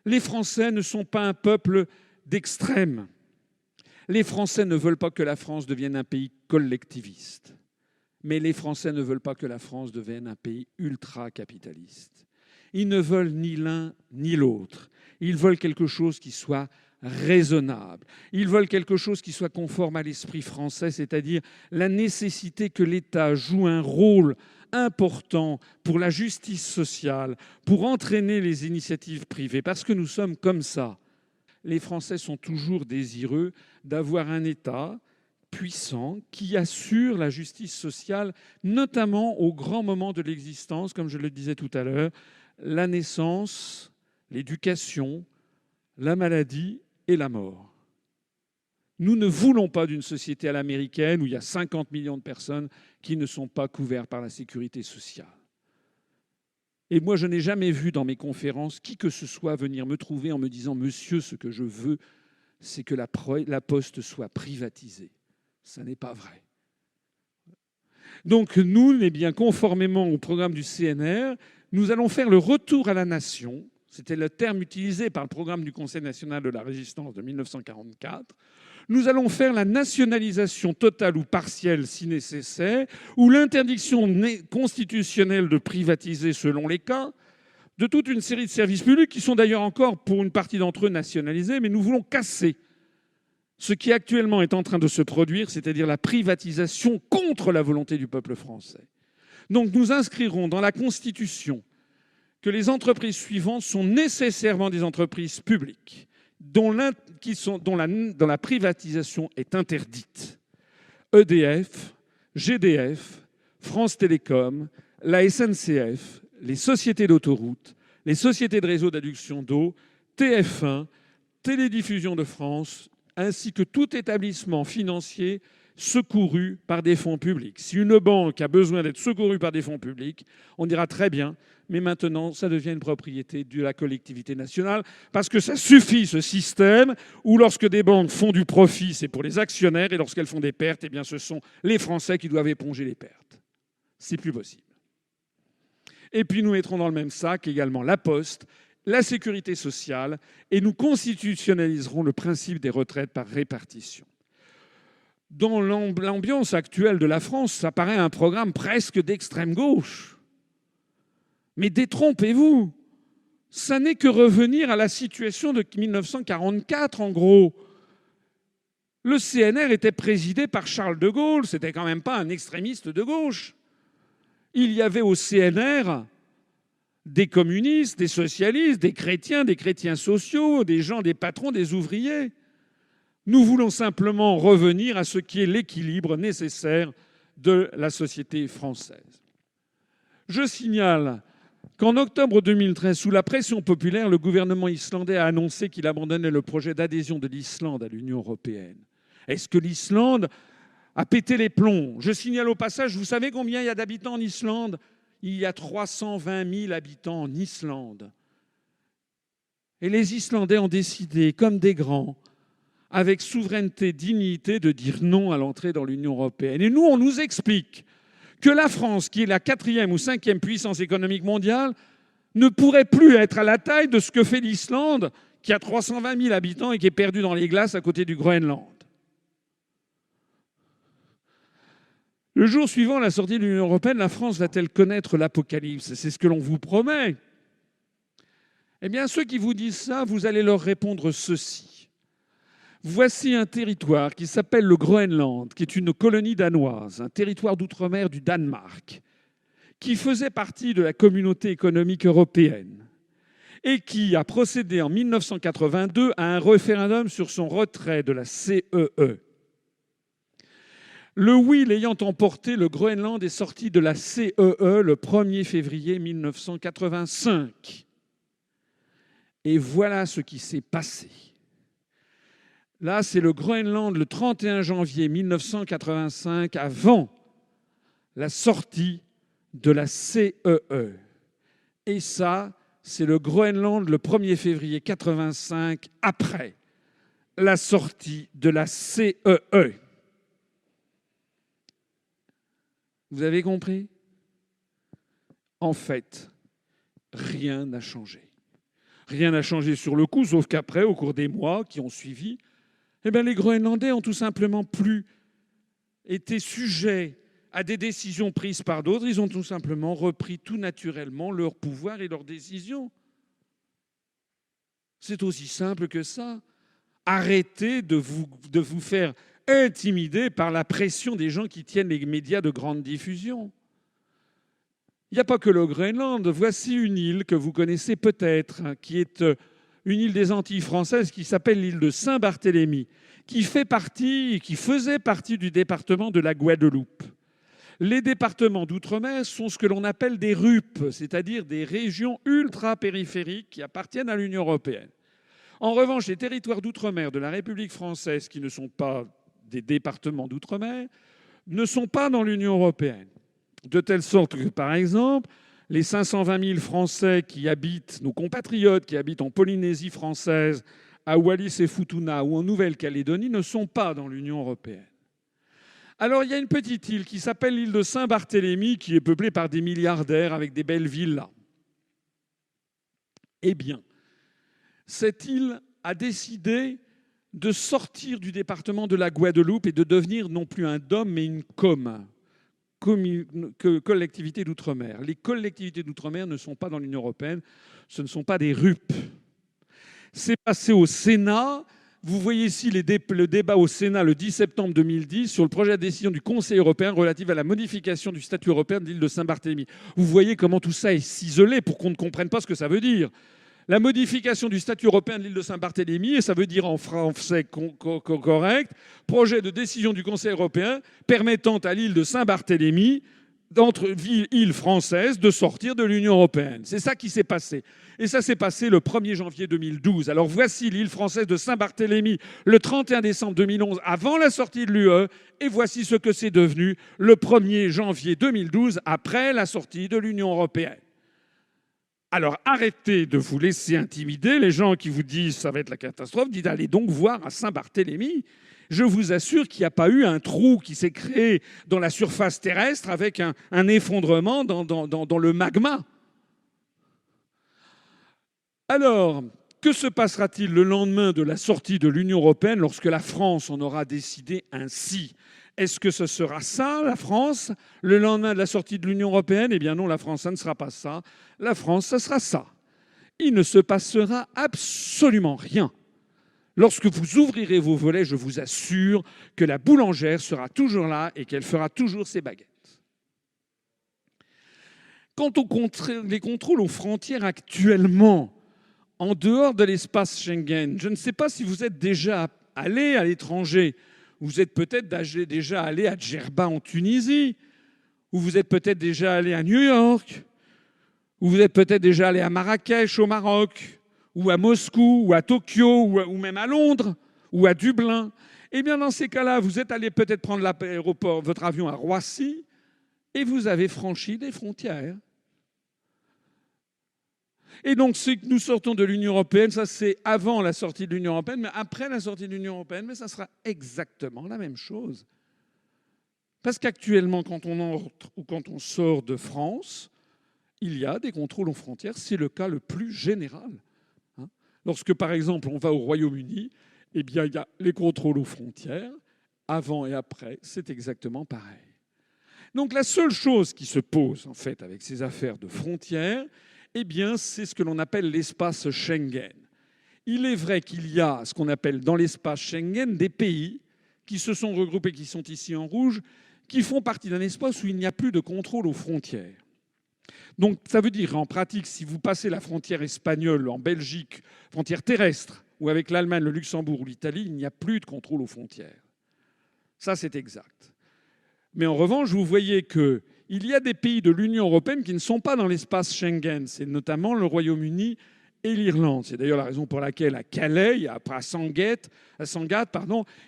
ne sont pas un peuple d'extrême. Les Français ne veulent pas que la France devienne un pays collectiviste. Mais les Français ne veulent pas que la France devienne un pays ultra-capitaliste. Ils ne veulent ni l'un ni l'autre. Ils veulent quelque chose qui soit raisonnable. Ils veulent quelque chose qui soit conforme à l'esprit français, c'est-à-dire la nécessité que l'État joue un rôle important pour la justice sociale, pour entraîner les initiatives privées, parce que nous sommes comme ça. Les Français sont toujours désireux d'avoir un État puissant qui assure la justice sociale, notamment au grand moment de l'existence, comme je le disais tout à l'heure, la naissance, l'éducation, la maladie et la mort. Nous ne voulons pas d'une société à l'américaine où il y a 50 millions de personnes qui ne sont pas couvertes par la sécurité sociale. Et moi, je n'ai jamais vu dans mes conférences qui que ce soit venir me trouver en me disant « Monsieur, ce que je veux, c'est que la Poste soit privatisée ». Ça n'est pas vrai. Donc nous, eh bien, conformément au programme du CNR, nous allons faire le retour à la nation. C'était le terme utilisé par le programme du Conseil national de la résistance de 1944. Nous allons faire la nationalisation totale ou partielle si nécessaire, ou l'interdiction constitutionnelle de privatiser selon les cas, de toute une série de services publics qui sont d'ailleurs encore, pour une partie d'entre eux, nationalisés, mais nous voulons casser ce qui actuellement est en train de se produire, c'est-à-dire la privatisation contre la volonté du peuple français. Donc nous inscrirons dans la Constitution que les entreprises suivantes sont nécessairement des entreprises publiques dont la privatisation est interdite. EDF, GDF, France Télécom, la SNCF, les sociétés d'autoroutes, les sociétés de réseau d'adduction d'eau, TF1, Télédiffusion de France, ainsi que tout établissement financier secouru par des fonds publics. Si une banque a besoin d'être secourue par des fonds publics, on dira très bien, mais maintenant, ça devient une propriété de la collectivité nationale, parce que ça suffit, ce système, où lorsque des banques font du profit, c'est pour les actionnaires, et lorsqu'elles font des pertes, eh bien, ce sont les Français qui doivent éponger les pertes. C'est plus possible. Et puis, nous mettrons dans le même sac également la Poste, la sécurité sociale, et nous constitutionnaliserons le principe des retraites par répartition. Dans l'ambiance actuelle de la France, ça paraît un programme presque d'extrême gauche. Mais détrompez-vous, ça n'est que revenir à la situation de 1944, en gros. Le CNR était présidé par Charles de Gaulle, c'était quand même pas un extrémiste de gauche. Il y avait au CNR des communistes, des socialistes, des chrétiens sociaux, des gens, des patrons, des ouvriers. Nous voulons simplement revenir à ce qui est l'équilibre nécessaire de la société française. Je signale qu'en octobre 2013, sous la pression populaire, le gouvernement islandais a annoncé qu'il abandonnait le projet d'adhésion de l'Islande à l'Union européenne. Est-ce que l'Islande a pété les plombs? Je signale au passage, vous savez combien il y a d'habitants en Islande? Il y a 320 000 habitants en Islande. Et les Islandais ont décidé, comme des grands, avec souveraineté, dignité, de dire non à l'entrée dans l'Union européenne. Et nous, on nous explique que la France, qui est la 4e ou 5e puissance économique mondiale, ne pourrait plus être à la taille de ce que fait l'Islande, qui a 320 000 habitants et qui est perdue dans les glaces à côté du Groenland. Le jour suivant la sortie de l'Union européenne, la France va-t-elle connaître l'apocalypse? C'est ce que l'on vous promet. Eh bien, ceux qui vous disent ça, vous allez leur répondre ceci. Voici un territoire qui s'appelle le Groenland, qui est une colonie danoise, un territoire d'outre-mer du Danemark, qui faisait partie de la communauté économique européenne et qui a procédé en 1982 à un référendum sur son retrait de la CEE. Le oui l'ayant emporté, le Groenland est sorti de la CEE le 1er février 1985. Et voilà ce qui s'est passé. Là, c'est le Groenland le 31 janvier 1985, avant la sortie de la CEE. Et ça, c'est le Groenland le 1er février 1985, après la sortie de la CEE. Vous avez compris? En fait, rien n'a changé. Rien n'a changé sur le coup, sauf qu'après, au cours des mois qui ont suivi, eh bien, les Groenlandais ont tout simplement plus été sujets à des décisions prises par d'autres. Ils ont tout simplement repris tout naturellement leur pouvoir et leurs décisions. C'est aussi simple que ça. Arrêtez de vous faire intimider par la pression des gens qui tiennent les médias de grande diffusion. Il n'y a pas que le Groenland. Voici une île que vous connaissez peut-être, qui est une île des Antilles françaises qui s'appelle l'île de Saint-Barthélemy, qui faisait partie du département de la Guadeloupe. Les départements d'outre-mer sont ce que l'on appelle des RUP, c'est-à-dire des régions ultra-périphériques qui appartiennent à l'Union européenne. En revanche, les territoires d'outre-mer de la République française, qui ne sont pas des départements d'outre-mer, ne sont pas dans l'Union européenne. De telle sorte que, par exemple, les 520 000 Français qui habitent, nos compatriotes qui habitent en Polynésie française, à Wallis et Futuna ou en Nouvelle-Calédonie, ne sont pas dans l'Union européenne. Alors, il y a une petite île qui s'appelle l'île de Saint-Barthélemy, qui est peuplée par des milliardaires avec des belles villas. Eh bien, cette île a décidé de sortir du département de la Guadeloupe et de devenir non plus un DOM, mais une collectivité d'outre-mer. Les collectivités d'outre-mer ne sont pas dans l'Union européenne, ce ne sont pas des RUP. C'est passé au Sénat. Vous voyez ici le débat au Sénat le 10 septembre 2010 sur le projet de décision du Conseil européen relatif à la modification du statut européen de l'île de Saint-Barthélemy. Vous voyez comment tout ça est ciselé pour qu'on ne comprenne pas ce que ça veut dire. La modification du statut européen de l'île de Saint-Barthélemy, et ça veut dire en français correct, projet de décision du Conseil européen permettant à l'île de Saint-Barthélemy, d'entre îles françaises, de sortir de l'Union européenne. C'est ça qui s'est passé. Et ça s'est passé le 1er janvier 2012. Alors voici l'île française de Saint-Barthélemy le 31 décembre 2011, avant la sortie de l'UE, et voici ce que c'est devenu le 1er janvier 2012, après la sortie de l'Union européenne. Alors arrêtez de vous laisser intimider. Les gens qui vous disent ça va être la catastrophe, dites allez donc voir à Saint-Barthélemy. Je vous assure qu'il n'y a pas eu un trou qui s'est créé dans la surface terrestre avec un effondrement dans le magma. Alors, que se passera-t-il le lendemain de la sortie de l'Union européenne lorsque la France en aura décidé ainsi ? Est-ce que ce sera ça, la France, le lendemain de la sortie de l'Union européenne? Eh bien non, la France, ça ne sera pas ça. La France, ça sera ça. Il ne se passera absolument rien. Lorsque vous ouvrirez vos volets, je vous assure que la boulangère sera toujours là et qu'elle fera toujours ses baguettes. Quant les contrôles aux frontières actuellement, en dehors de l'espace Schengen, je ne sais pas si vous êtes déjà allé à l'étranger. Vous êtes peut-être déjà allé à Djerba en Tunisie, ou vous êtes peut-être déjà allé à New York, ou vous êtes peut-être déjà allé à Marrakech au Maroc, ou à Moscou, ou à Tokyo, ou même à Londres, ou à Dublin. Eh bien, dans ces cas-là, vous êtes allé peut-être prendre votre avion à Roissy, et vous avez franchi des frontières. Et donc, c'est que nous sortons de l'Union européenne, ça c'est avant la sortie de l'Union européenne, mais après la sortie de l'Union européenne, mais ça sera exactement la même chose. Parce qu'actuellement, quand on entre ou quand on sort de France, il y a des contrôles aux frontières, c'est le cas le plus général. Lorsque, par exemple, on va au Royaume-Uni, eh bien, il y a les contrôles aux frontières, avant et après, c'est exactement pareil. Donc la seule chose qui se pose, en fait, avec ces affaires de frontières, eh bien, c'est ce que l'on appelle l'espace Schengen. Il est vrai qu'il y a ce qu'on appelle dans l'espace Schengen des pays qui se sont regroupés, qui sont ici en rouge, qui font partie d'un espace où il n'y a plus de contrôle aux frontières. Donc ça veut dire en pratique, si vous passez la frontière espagnole en Belgique, frontière terrestre, ou avec l'Allemagne, le Luxembourg ou l'Italie, il n'y a plus de contrôle aux frontières. Ça, c'est exact. Mais en revanche, vous voyez qu'il y a des pays de l'Union européenne qui ne sont pas dans l'espace Schengen. C'est notamment le Royaume-Uni et l'Irlande. C'est d'ailleurs la raison pour laquelle à Calais, à Sangatte,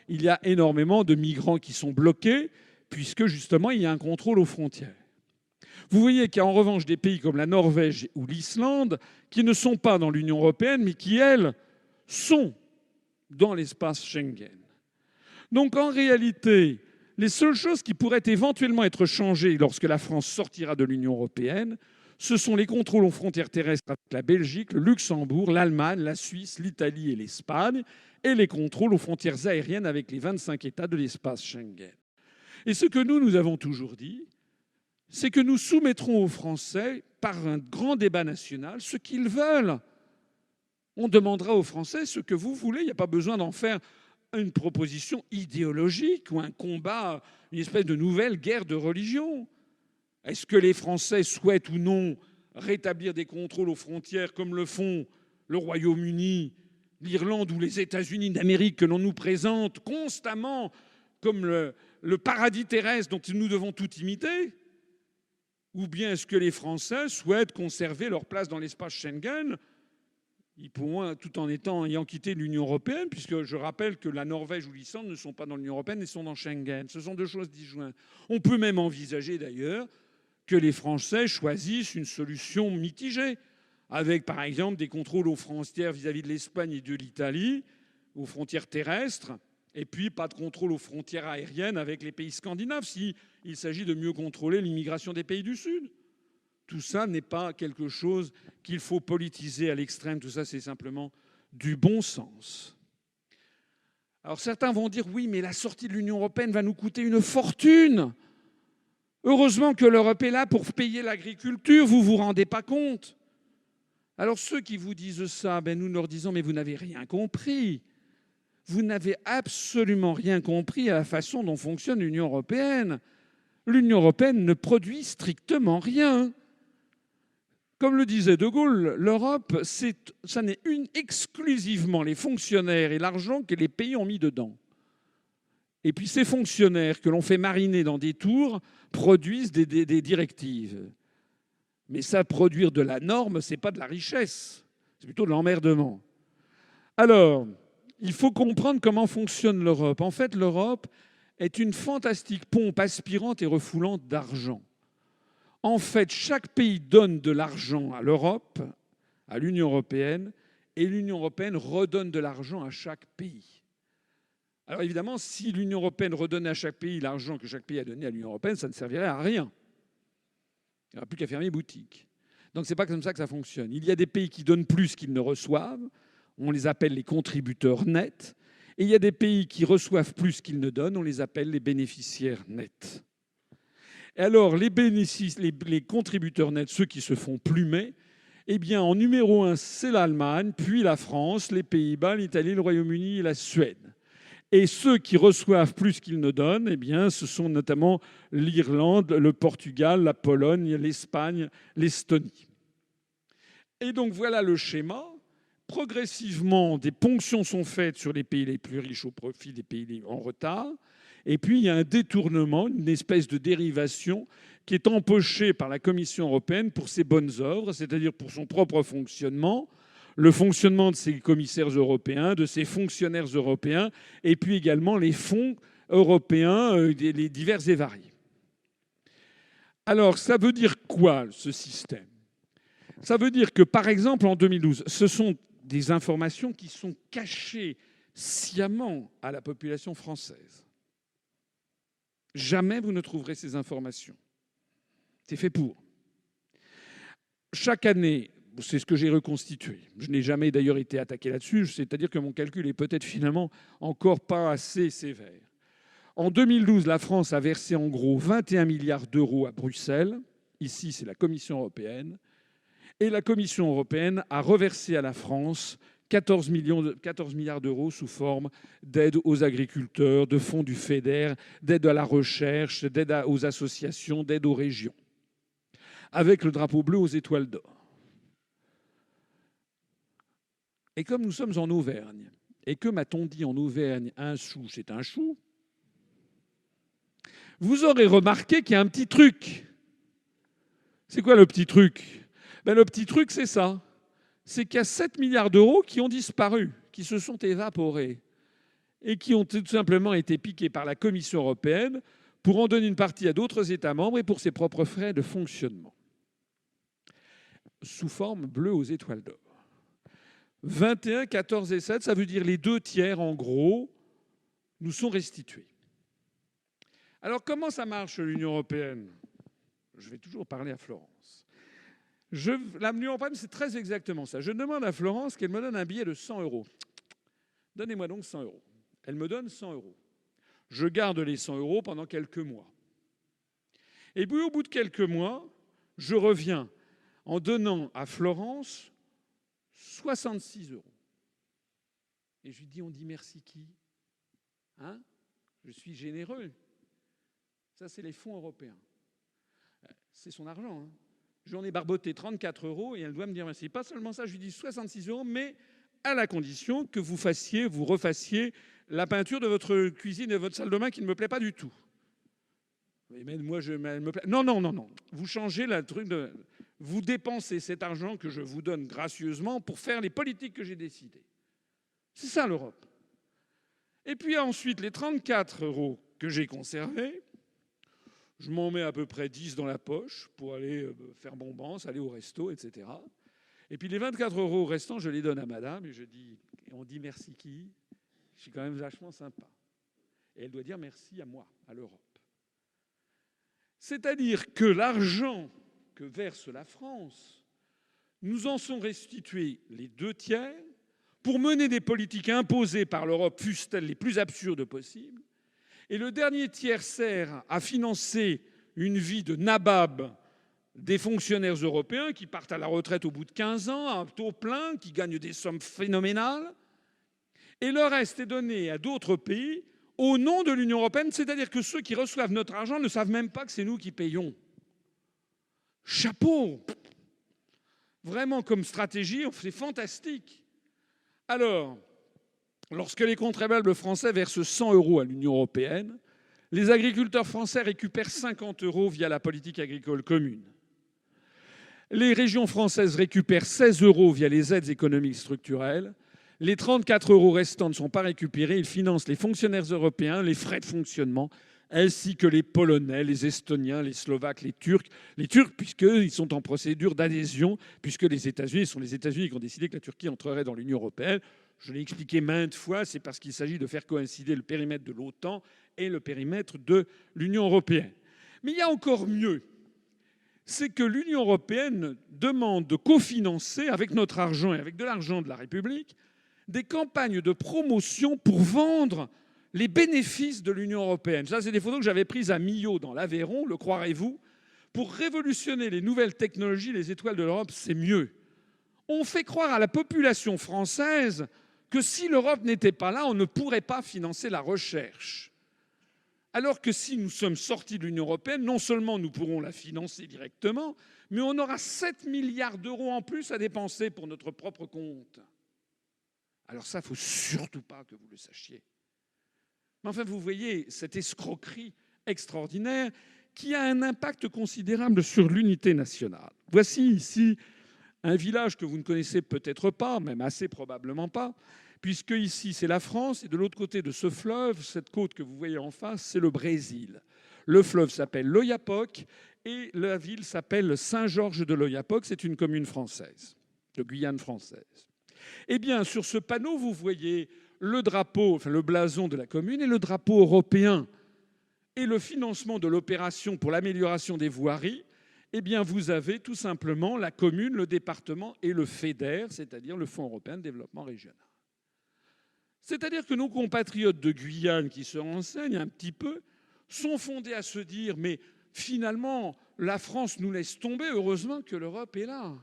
il y a énormément de migrants qui sont bloqués, puisque justement, il y a un contrôle aux frontières. Vous voyez qu'il y a en revanche des pays comme la Norvège ou l'Islande qui ne sont pas dans l'Union européenne, mais qui, elles, sont dans l'espace Schengen. Donc en réalité, les seules choses qui pourraient éventuellement être changées lorsque la France sortira de l'Union européenne, ce sont les contrôles aux frontières terrestres avec la Belgique, le Luxembourg, l'Allemagne, la Suisse, l'Italie et l'Espagne, et les contrôles aux frontières aériennes avec les 25 États de l'espace Schengen. Et ce que nous avons toujours dit, c'est que nous soumettrons aux Français, par un grand débat national, ce qu'ils veulent. On demandera aux Français ce que vous voulez. Il n'y a pas besoin d'en faire une proposition idéologique ou un combat, une espèce de nouvelle guerre de religion. Est-ce que les Français souhaitent ou non rétablir des contrôles aux frontières comme le font le Royaume-Uni, l'Irlande ou les États-Unis d'Amérique que l'on nous présente constamment comme le paradis terrestre dont nous devons tout imiter? Ou bien est-ce que les Français souhaitent conserver leur place dans l'espace Schengen, ils pourront, tout en ayant quitté l'Union européenne, puisque je rappelle que la Norvège ou l'Islande ne sont pas dans l'Union européenne, mais sont dans Schengen. Ce sont deux choses disjointes. On peut même envisager d'ailleurs que les Français choisissent une solution mitigée, avec par exemple des contrôles aux frontières vis-à-vis de l'Espagne et de l'Italie, aux frontières terrestres, et puis pas de contrôle aux frontières aériennes avec les pays scandinaves, s'il s'agit de mieux contrôler l'immigration des pays du Sud. Tout ça n'est pas quelque chose qu'il faut politiser à l'extrême. Tout ça, c'est simplement du bon sens. Alors certains vont dire, oui, mais la sortie de l'Union européenne va nous coûter une fortune. Heureusement que l'Europe est là pour payer l'agriculture, vous ne vous rendez pas compte. Alors ceux qui vous disent ça, nous leur disons, mais vous n'avez rien compris. Vous n'avez absolument rien compris à la façon dont fonctionne l'Union européenne. L'Union européenne ne produit strictement rien. Comme le disait De Gaulle, l'Europe, ça n'est exclusivement les fonctionnaires et l'argent que les pays ont mis dedans. Et puis ces fonctionnaires que l'on fait mariner dans des tours produisent des directives. Mais ça, produire de la norme, ce n'est pas de la richesse, c'est plutôt de l'emmerdement. Alors, il faut comprendre comment fonctionne l'Europe. En fait, l'Europe est une fantastique pompe aspirante et refoulante d'argent. En fait, chaque pays donne de l'argent à l'Europe, à l'Union européenne, et l'Union européenne redonne de l'argent à chaque pays. Alors évidemment, si l'Union européenne redonnait à chaque pays l'argent que chaque pays a donné à l'Union européenne, ça ne servirait à rien. Il n'y aura plus qu'à fermer boutique. Donc ce n'est pas comme ça que ça fonctionne. Il y a des pays qui donnent plus qu'ils ne reçoivent. On les appelle les contributeurs nets. Et il y a des pays qui reçoivent plus qu'ils ne donnent. On les appelle les bénéficiaires nets. Et alors, les contributeurs nets, ceux qui se font plumer, eh bien, en numéro 1, c'est l'Allemagne, puis la France, les Pays-Bas, l'Italie, le Royaume-Uni et la Suède. Et ceux qui reçoivent plus qu'ils ne donnent, eh bien, ce sont notamment l'Irlande, le Portugal, la Pologne, l'Espagne, l'Estonie. Et donc voilà le schéma. Progressivement, des ponctions sont faites sur les pays les plus riches au profit des pays en retard. Et puis, il y a un détournement, une espèce de dérivation qui est empochée par la Commission européenne pour ses bonnes œuvres, c'est-à-dire pour son propre fonctionnement, le fonctionnement de ses commissaires européens, de ses fonctionnaires européens, et puis également les fonds européens, les divers et variés. Alors, ça veut dire quoi, ce système ? Ça veut dire que, par exemple, en 2012, ce sont des informations qui sont cachées sciemment à la population française. Jamais vous ne trouverez ces informations. C'est fait pour. Chaque année, c'est ce que j'ai reconstitué. Je n'ai jamais d'ailleurs été attaqué là-dessus, c'est-à-dire que mon calcul est peut-être finalement encore pas assez sévère. En 2012, la France a versé en gros 21 milliards d'euros à Bruxelles. Ici, c'est la Commission européenne. Et la Commission européenne a reversé à la France 14 milliards d'euros sous forme d'aide aux agriculteurs, de fonds du FEDER, d'aide à la recherche, d'aide aux associations, d'aide aux régions, avec le drapeau bleu aux étoiles d'or. Et comme nous sommes en Auvergne, et que m'a-t-on dit en Auvergne, un chou, c'est un chou, vous aurez remarqué qu'il y a un petit truc. C'est quoi le petit truc ? Le petit truc, c'est ça. C'est qu'il y a 7 milliards d'euros qui ont disparu, qui se sont évaporés et qui ont tout simplement été piqués par la Commission européenne pour en donner une partie à d'autres États membres et pour ses propres frais de fonctionnement. Sous forme bleue aux étoiles d'or. 21, 14 et 7, ça veut dire les 2 tiers, en gros, nous sont restitués. Alors, comment ça marche, l'Union européenne ? Je vais toujours parler à Florence. L'Union européenne, c'est très exactement ça. Je demande à Florence qu'elle me donne un billet de 100 euros. Donnez-moi donc 100 euros. Elle me donne 100 euros. Je garde les 100 euros pendant quelques mois. Et puis, au bout de quelques mois, je reviens en donnant à Florence 66 euros. Et je lui dis, on dit merci qui ? Hein ? Je suis généreux. Ça, c'est les fonds européens. C'est son argent. Hein. Je lui en ai barboté 34 euros et elle doit me dire merci. Pas seulement ça, je lui dis 66 euros, mais à la condition que vous refassiez la peinture de votre cuisine et de votre salle de bain qui ne me plaît pas du tout. Mais moi, elle me plaît. Non. Vous changez le truc de... Vous dépensez cet argent que je vous donne gracieusement pour faire les politiques que j'ai décidées. C'est ça l'Europe. Et puis ensuite, les 34 euros que j'ai conservés, je m'en mets à peu près 10 dans la poche pour aller faire bombance, aller au resto, etc. Et puis les 24 euros restants, je les donne à madame et on dit merci qui ? Je suis quand même vachement sympa. Et elle doit dire merci à moi, à l'Europe. C'est-à-dire que l'argent que verse la France, nous en sont restitués les 2 tiers pour mener des politiques imposées par l'Europe, fussent-elles les plus absurdes possibles. Et le dernier tiers sert à financer une vie de nabab des fonctionnaires européens qui partent à la retraite au bout de 15 ans, à un taux plein, qui gagnent des sommes phénoménales. Et le reste est donné à d'autres pays au nom de l'Union européenne, c'est-à-dire que ceux qui reçoivent notre argent ne savent même pas que c'est nous qui payons. Chapeau ! Vraiment, comme stratégie, c'est fantastique. Alors, lorsque les contribuables français versent 100 euros à l'Union européenne, les agriculteurs français récupèrent 50 euros via la politique agricole commune. Les régions françaises récupèrent 16 euros via les aides économiques structurelles. Les 34 euros restants ne sont pas récupérés. Ils financent les fonctionnaires européens, les frais de fonctionnement, ainsi que les Polonais, les Estoniens, les Slovaques, les Turcs. Les Turcs, puisqu'ils sont en procédure d'adhésion, puisque les États-Unis, ce sont les États-Unis qui ont décidé que la Turquie entrerait dans l'Union européenne. Je l'ai expliqué maintes fois, c'est parce qu'il s'agit de faire coïncider le périmètre de l'OTAN et le périmètre de l'Union européenne. Mais il y a encore mieux. C'est que l'Union européenne demande de cofinancer, avec notre argent et avec de l'argent de la République, des campagnes de promotion pour vendre les bénéfices de l'Union européenne. Ça, c'est des photos que j'avais prises à Millau, dans l'Aveyron, le croirez-vous. Pour révolutionner les nouvelles technologies, les étoiles de l'Europe, c'est mieux. On fait croire à la population française que si l'Europe n'était pas là, on ne pourrait pas financer la recherche. Alors que si nous sommes sortis de l'Union européenne, non seulement nous pourrons la financer directement, mais on aura 7 milliards d'euros en plus à dépenser pour notre propre compte. Alors ça, il ne faut surtout pas que vous le sachiez. Mais enfin, vous voyez cette escroquerie extraordinaire qui a un impact considérable sur l'unité nationale. Voici ici un village que vous ne connaissez peut-être pas, même assez probablement pas, puisque ici c'est la France et de l'autre côté de ce fleuve, cette côte que vous voyez en face, c'est le Brésil. Le fleuve s'appelle l'Oyapock et la ville s'appelle Saint-Georges de l'Oyapock. C'est une commune française, de Guyane française. Eh bien, sur ce panneau, vous voyez le drapeau, enfin le blason de la commune et le drapeau européen. Et le financement de l'opération pour l'amélioration des voiries, eh bien, vous avez tout simplement la commune, le département et le FEDER, c'est-à-dire le Fonds européen de développement régional. C'est-à-dire que nos compatriotes de Guyane qui se renseignent un petit peu sont fondés à se dire « mais finalement, la France nous laisse tomber, heureusement que l'Europe est là.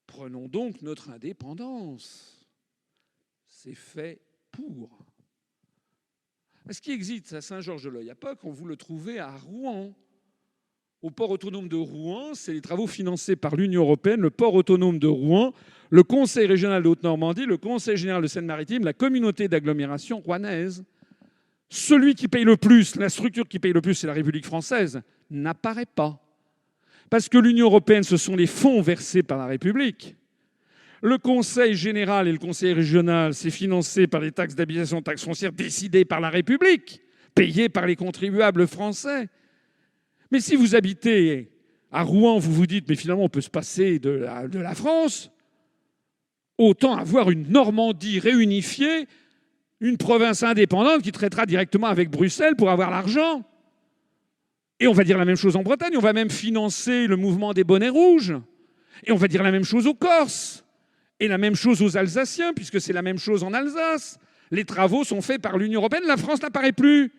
Prenons donc notre indépendance. C'est fait pour. » Ce qui existe à Saint-Georges-de-l'Oyapock, on vous le trouvez à Rouen. Au port autonome de Rouen, c'est les travaux financés par l'Union européenne, le port autonome de Rouen, le Conseil régional de Haute-Normandie, le Conseil général de Seine-Maritime, la communauté d'agglomération rouennaise. Celui qui paye le plus, la structure qui paye le plus, c'est la République française, n'apparaît pas. Parce que l'Union européenne, ce sont les fonds versés par la République. Le Conseil général et le Conseil régional, c'est financé par les taxes d'habitation, taxes foncières décidées par la République, payées par les contribuables français. Mais si vous habitez à Rouen, vous vous dites « mais finalement, on peut se passer de la France », autant avoir une Normandie réunifiée, une province indépendante qui traitera directement avec Bruxelles pour avoir l'argent. Et on va dire la même chose en Bretagne, on va même financer le mouvement des bonnets rouges. Et on va dire la même chose aux Corses. Et la même chose aux Alsaciens, puisque c'est la même chose en Alsace. Les travaux sont faits par l'Union européenne, la France n'apparaît plus.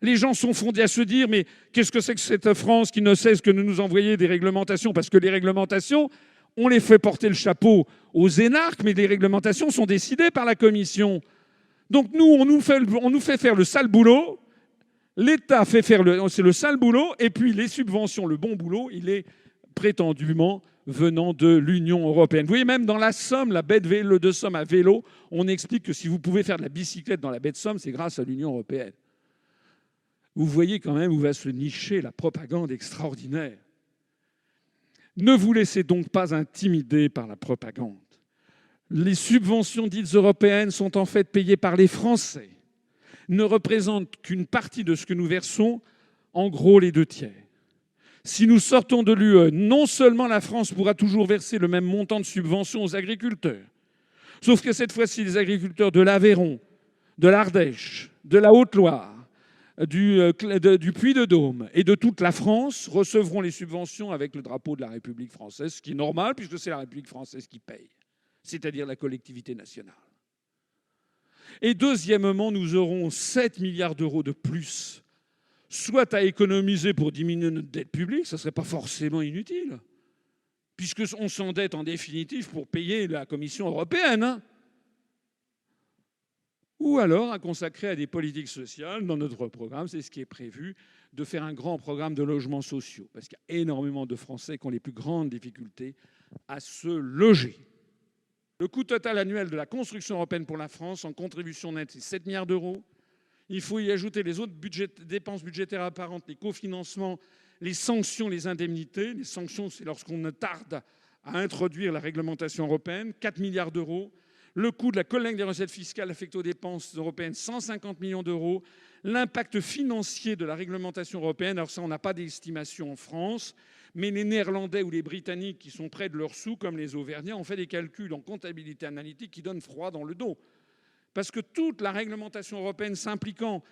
Les gens sont fondés à se dire « mais qu'est-ce que c'est que cette France qui ne cesse que de nous envoyer des réglementations ?» Parce que les réglementations, on les fait porter le chapeau aux énarques, mais les réglementations sont décidées par la Commission. Donc nous, on nous fait faire le sale boulot, l'État fait faire c'est le sale boulot, et puis les subventions, le bon boulot, il est prétendument venant de l'Union européenne. Vous voyez, même dans la Somme, la baie de Somme à vélo, on explique que si vous pouvez faire de la bicyclette dans la baie de Somme, c'est grâce à l'Union européenne. Vous voyez quand même où va se nicher la propagande extraordinaire. Ne vous laissez donc pas intimider par la propagande. Les subventions dites européennes sont en fait payées par les Français, ne représentent qu'une partie de ce que nous versons, en gros les 2/3. Si nous sortons de l'UE, non seulement la France pourra toujours verser le même montant de subventions aux agriculteurs, sauf que cette fois-ci, les agriculteurs de l'Aveyron, de l'Ardèche, de la Haute-Loire, du Puy-de-Dôme et de toute la France recevront les subventions avec le drapeau de la République française, ce qui est normal puisque c'est la République française qui paye, c'est-à-dire la collectivité nationale. Et deuxièmement, nous aurons 7 milliards d'euros de plus, soit à économiser pour diminuer notre dette publique, ça ne serait pas forcément inutile, puisqu'on s'endette en définitive pour payer la Commission européenne, hein. Ou alors à consacrer à des politiques sociales. Dans notre programme, c'est ce qui est prévu, de faire un grand programme de logements sociaux, parce qu'il y a énormément de Français qui ont les plus grandes difficultés à se loger. Le coût total annuel de la construction européenne pour la France, en contribution nette, c'est 7 milliards d'euros. Il faut y ajouter les autres dépenses budgétaires apparentes, les cofinancements, les sanctions, les indemnités. Les sanctions, c'est lorsqu'on tarde à introduire la réglementation européenne, 4 milliards d'euros. Le coût de la collecte des recettes fiscales affectées aux dépenses européennes, 150 millions d'euros. L'impact financier de la réglementation européenne, alors ça, on n'a pas d'estimation en France, mais les Néerlandais ou les Britanniques qui sont près de leurs sous, comme les Auvergnats, ont fait des calculs en comptabilité analytique qui donnent froid dans le dos. Parce que toute la réglementation européenne s'appliquant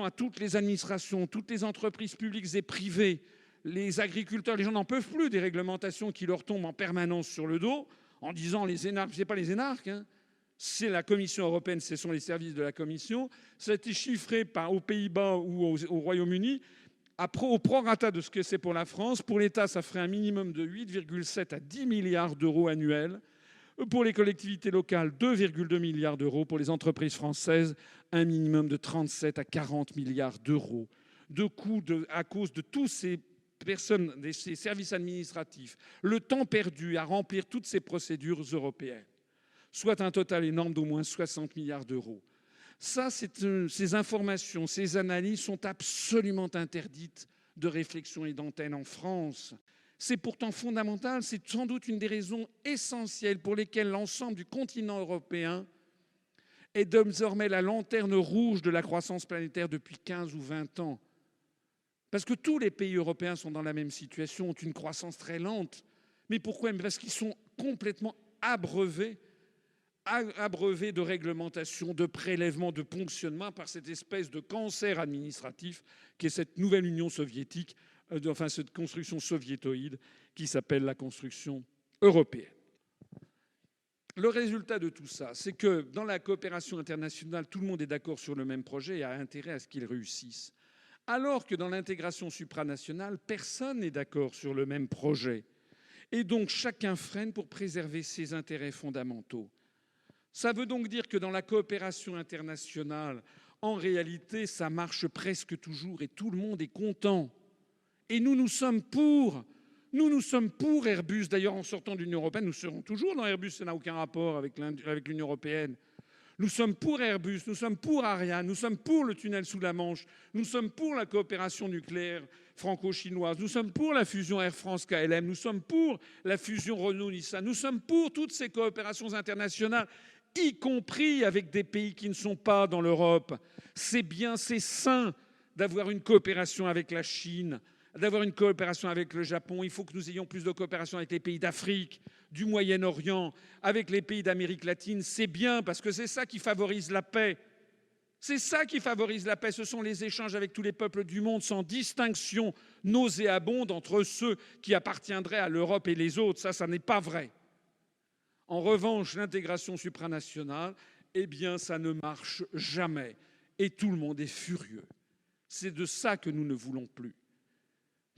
à toutes les administrations, toutes les entreprises publiques et privées, les agriculteurs, les gens n'en peuvent plus des réglementations qui leur tombent en permanence sur le dos, en disant les énarques, ce n'est pas les énarques, hein, c'est la Commission européenne, ce sont les services de la Commission. Ça a été chiffré aux Pays-Bas ou au Royaume-Uni. Au prorata de ce que c'est pour la France, pour l'État, ça ferait un minimum de 8,7 à 10 milliards d'euros annuels. Pour les collectivités locales, 2,2 milliards d'euros. Pour les entreprises françaises, un minimum de 37 à 40 milliards d'euros de coûts à cause de tous ces personnes, ces services administratifs, le temps perdu à remplir toutes ces procédures européennes, soit un total énorme d'au moins 60 milliards d'euros. Ces informations, ces analyses sont absolument interdites de réflexion et d'antenne en France. C'est pourtant fondamental, c'est sans doute une des raisons essentielles pour lesquelles l'ensemble du continent européen est désormais la lanterne rouge de la croissance planétaire depuis 15 ou 20 ans. Parce que tous les pays européens sont dans la même situation, ont une croissance très lente. Mais pourquoi? Parce qu'ils sont complètement abreuvés de réglementation, de prélèvement, de ponctionnement par cette espèce de cancer administratif qui est cette nouvelle Union soviétique, enfin cette construction soviétoïde qui s'appelle la construction européenne. Le résultat de tout ça, c'est que dans la coopération internationale, tout le monde est d'accord sur le même projet et a intérêt à ce qu'il réussisse. Alors que dans l'intégration supranationale, personne n'est d'accord sur le même projet. Et donc chacun freine pour préserver ses intérêts fondamentaux. Ça veut donc dire que dans la coopération internationale, en réalité, ça marche presque toujours et tout le monde est content. Et nous sommes pour. Nous sommes pour Airbus. D'ailleurs, en sortant de l'Union européenne, nous serons toujours dans Airbus. Ça n'a aucun rapport avec l'Union européenne. Nous sommes pour Airbus, nous sommes pour Ariane, nous sommes pour le tunnel sous la Manche, nous sommes pour la coopération nucléaire franco-chinoise, nous sommes pour la fusion Air France-KLM, nous sommes pour la fusion Renault-Nissan, nous sommes pour toutes ces coopérations internationales, y compris avec des pays qui ne sont pas dans l'Europe. C'est bien, c'est sain d'avoir une coopération avec la Chine, d'avoir une coopération avec le Japon. Il faut que nous ayons plus de coopération avec les pays d'Afrique, du Moyen-Orient, avec les pays d'Amérique latine. C'est bien parce que c'est ça qui favorise la paix. C'est ça qui favorise la paix. Ce sont les échanges avec tous les peuples du monde sans distinction nauséabonde entre ceux qui appartiendraient à l'Europe et les autres. Ça n'est pas vrai. En revanche, l'intégration supranationale, eh bien, ça ne marche jamais. Et tout le monde est furieux. C'est de ça que nous ne voulons plus.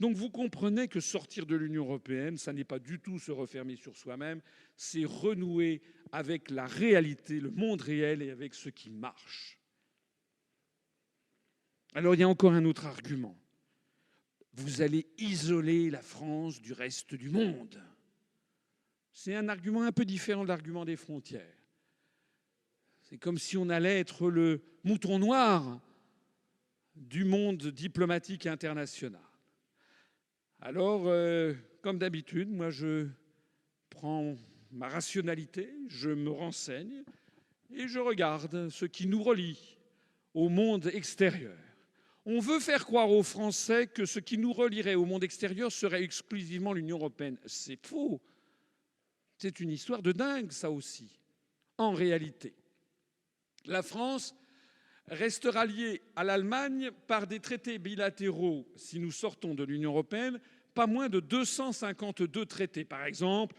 Donc vous comprenez que sortir de l'Union européenne, ça n'est pas du tout se refermer sur soi-même, c'est renouer avec la réalité, le monde réel et avec ce qui marche. Alors il y a encore un autre argument. Vous allez isoler la France du reste du monde. C'est un argument un peu différent de l'argument des frontières. C'est comme si on allait être le mouton noir du monde diplomatique international. Alors, comme d'habitude, moi je prends ma rationalité, je me renseigne et je regarde ce qui nous relie au monde extérieur. On veut faire croire aux Français que ce qui nous relierait au monde extérieur serait exclusivement l'Union européenne. C'est faux. C'est une histoire de dingue, ça aussi. En réalité, la France restera liée à l'Allemagne par des traités bilatéraux, si nous sortons de l'Union européenne, pas moins de 252 traités. Par exemple,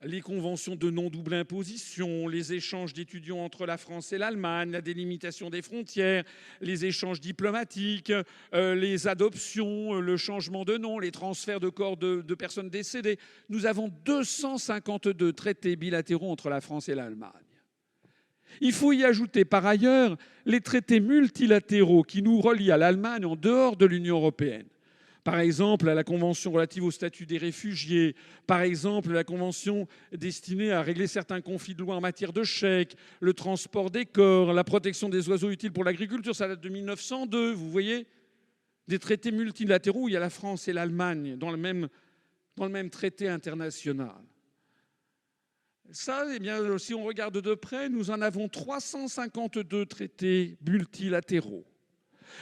les conventions de non-double imposition, les échanges d'étudiants entre la France et l'Allemagne, la délimitation des frontières, les échanges diplomatiques, les adoptions, le changement de nom, les transferts de corps de personnes décédées. Nous avons 252 traités bilatéraux entre la France et l'Allemagne. Il faut y ajouter par ailleurs les traités multilatéraux qui nous relient à l'Allemagne en dehors de l'Union européenne. Par exemple, la Convention relative au statut des réfugiés, par exemple, la Convention destinée à régler certains conflits de loi en matière de chèques, le transport des corps, la protection des oiseaux utiles pour l'agriculture, ça date de 1902, vous voyez? Des traités multilatéraux où il y a la France et l'Allemagne dans le même traité international. Ça, eh bien, si on regarde de près, nous en avons 352 traités multilatéraux.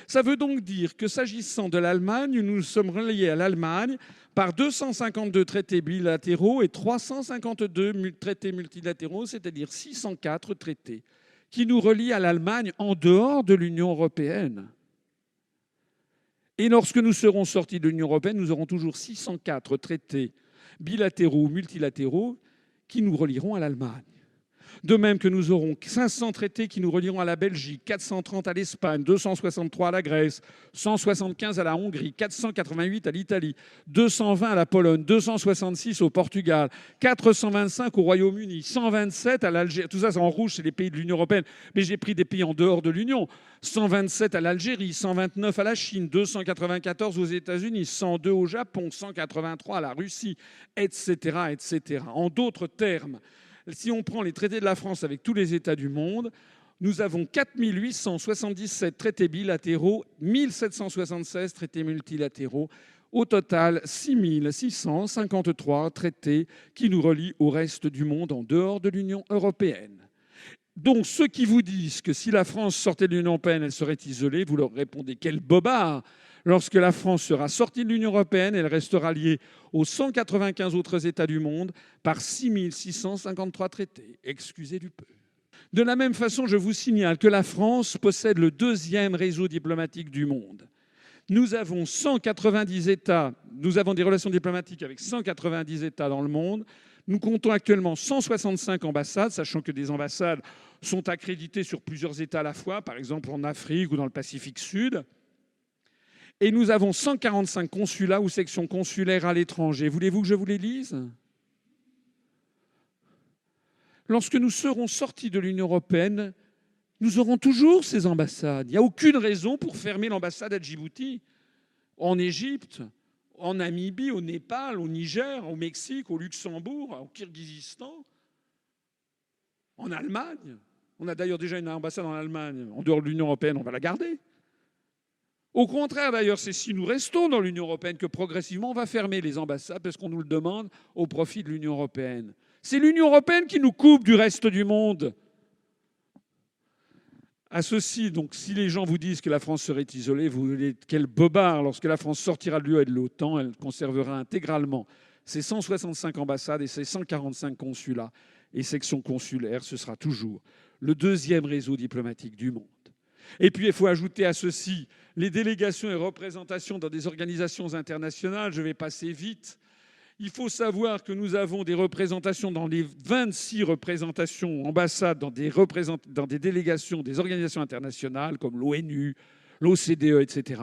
Ça veut donc dire que s'agissant de l'Allemagne, nous sommes reliés à l'Allemagne par 252 traités bilatéraux et 352 traités multilatéraux, c'est-à-dire 604 traités qui nous relient à l'Allemagne en dehors de l'Union européenne. Et lorsque nous serons sortis de l'Union européenne, nous aurons toujours 604 traités bilatéraux ou multilatéraux qui nous relieront à l'Allemagne. De même que nous aurons 500 traités qui nous relieront à la Belgique, 430 à l'Espagne, 263 à la Grèce, 175 à la Hongrie, 488 à l'Italie, 220 à la Pologne, 266 au Portugal, 425 au Royaume-Uni, 127 à l'Algérie. Tout ça, c'est en rouge, c'est les pays de l'Union européenne. Mais j'ai pris des pays en dehors de l'Union. 127 à l'Algérie, 129 à la Chine, 294 aux États-Unis, 102 au Japon, 183 à la Russie, etc., etc. En d'autres termes, si on prend les traités de la France avec tous les États du monde, nous avons 4 877 traités bilatéraux, 1 776 traités multilatéraux. Au total, 6 653 traités qui nous relient au reste du monde en dehors de l'Union européenne. Donc, ceux qui vous disent que si la France sortait de l'Union européenne, elle serait isolée, vous leur répondez « quel bobard !» Lorsque la France sera sortie de l'Union européenne, elle restera liée aux 195 autres États du monde par 6 653 traités. Excusez du peu. De la même façon, je vous signale que la France possède le 2e réseau diplomatique du monde. Nous avons 190 États, nous avons des relations diplomatiques avec 190 États dans le monde. Nous comptons actuellement 165 ambassades, sachant que des ambassades sont accréditées sur plusieurs États à la fois, par exemple en Afrique ou dans le Pacifique Sud. Et nous avons 145 consulats ou sections consulaires à l'étranger. Voulez-vous que je vous les lise ? Lorsque nous serons sortis de l'Union européenne, nous aurons toujours ces ambassades. Il n'y a aucune raison pour fermer l'ambassade à Djibouti, en Égypte, en Namibie, au Népal, au Niger, au Mexique, au Luxembourg, au Kirghizistan, en Allemagne. On a d'ailleurs déjà une ambassade en Allemagne. En dehors de l'Union européenne, on va la garder. Au contraire, d'ailleurs, c'est si nous restons dans l'Union européenne que progressivement on va fermer les ambassades parce qu'on nous le demande au profit de l'Union européenne. C'est l'Union européenne qui nous coupe du reste du monde. À ceci, donc, si les gens vous disent que la France serait isolée, vous voulez quel bobard. Lorsque la France sortira de l'UE et de l'OTAN, elle conservera intégralement ses 165 ambassades et ses 145 consulats et sections consulaires. Ce sera toujours le 2e réseau diplomatique du monde. Et puis, il faut ajouter à ceci les délégations et représentations dans des organisations internationales. Je vais passer vite. Il faut savoir que nous avons des représentations dans les 26 représentations, ambassades, dans des délégations, des organisations internationales comme l'ONU, l'OCDE, etc.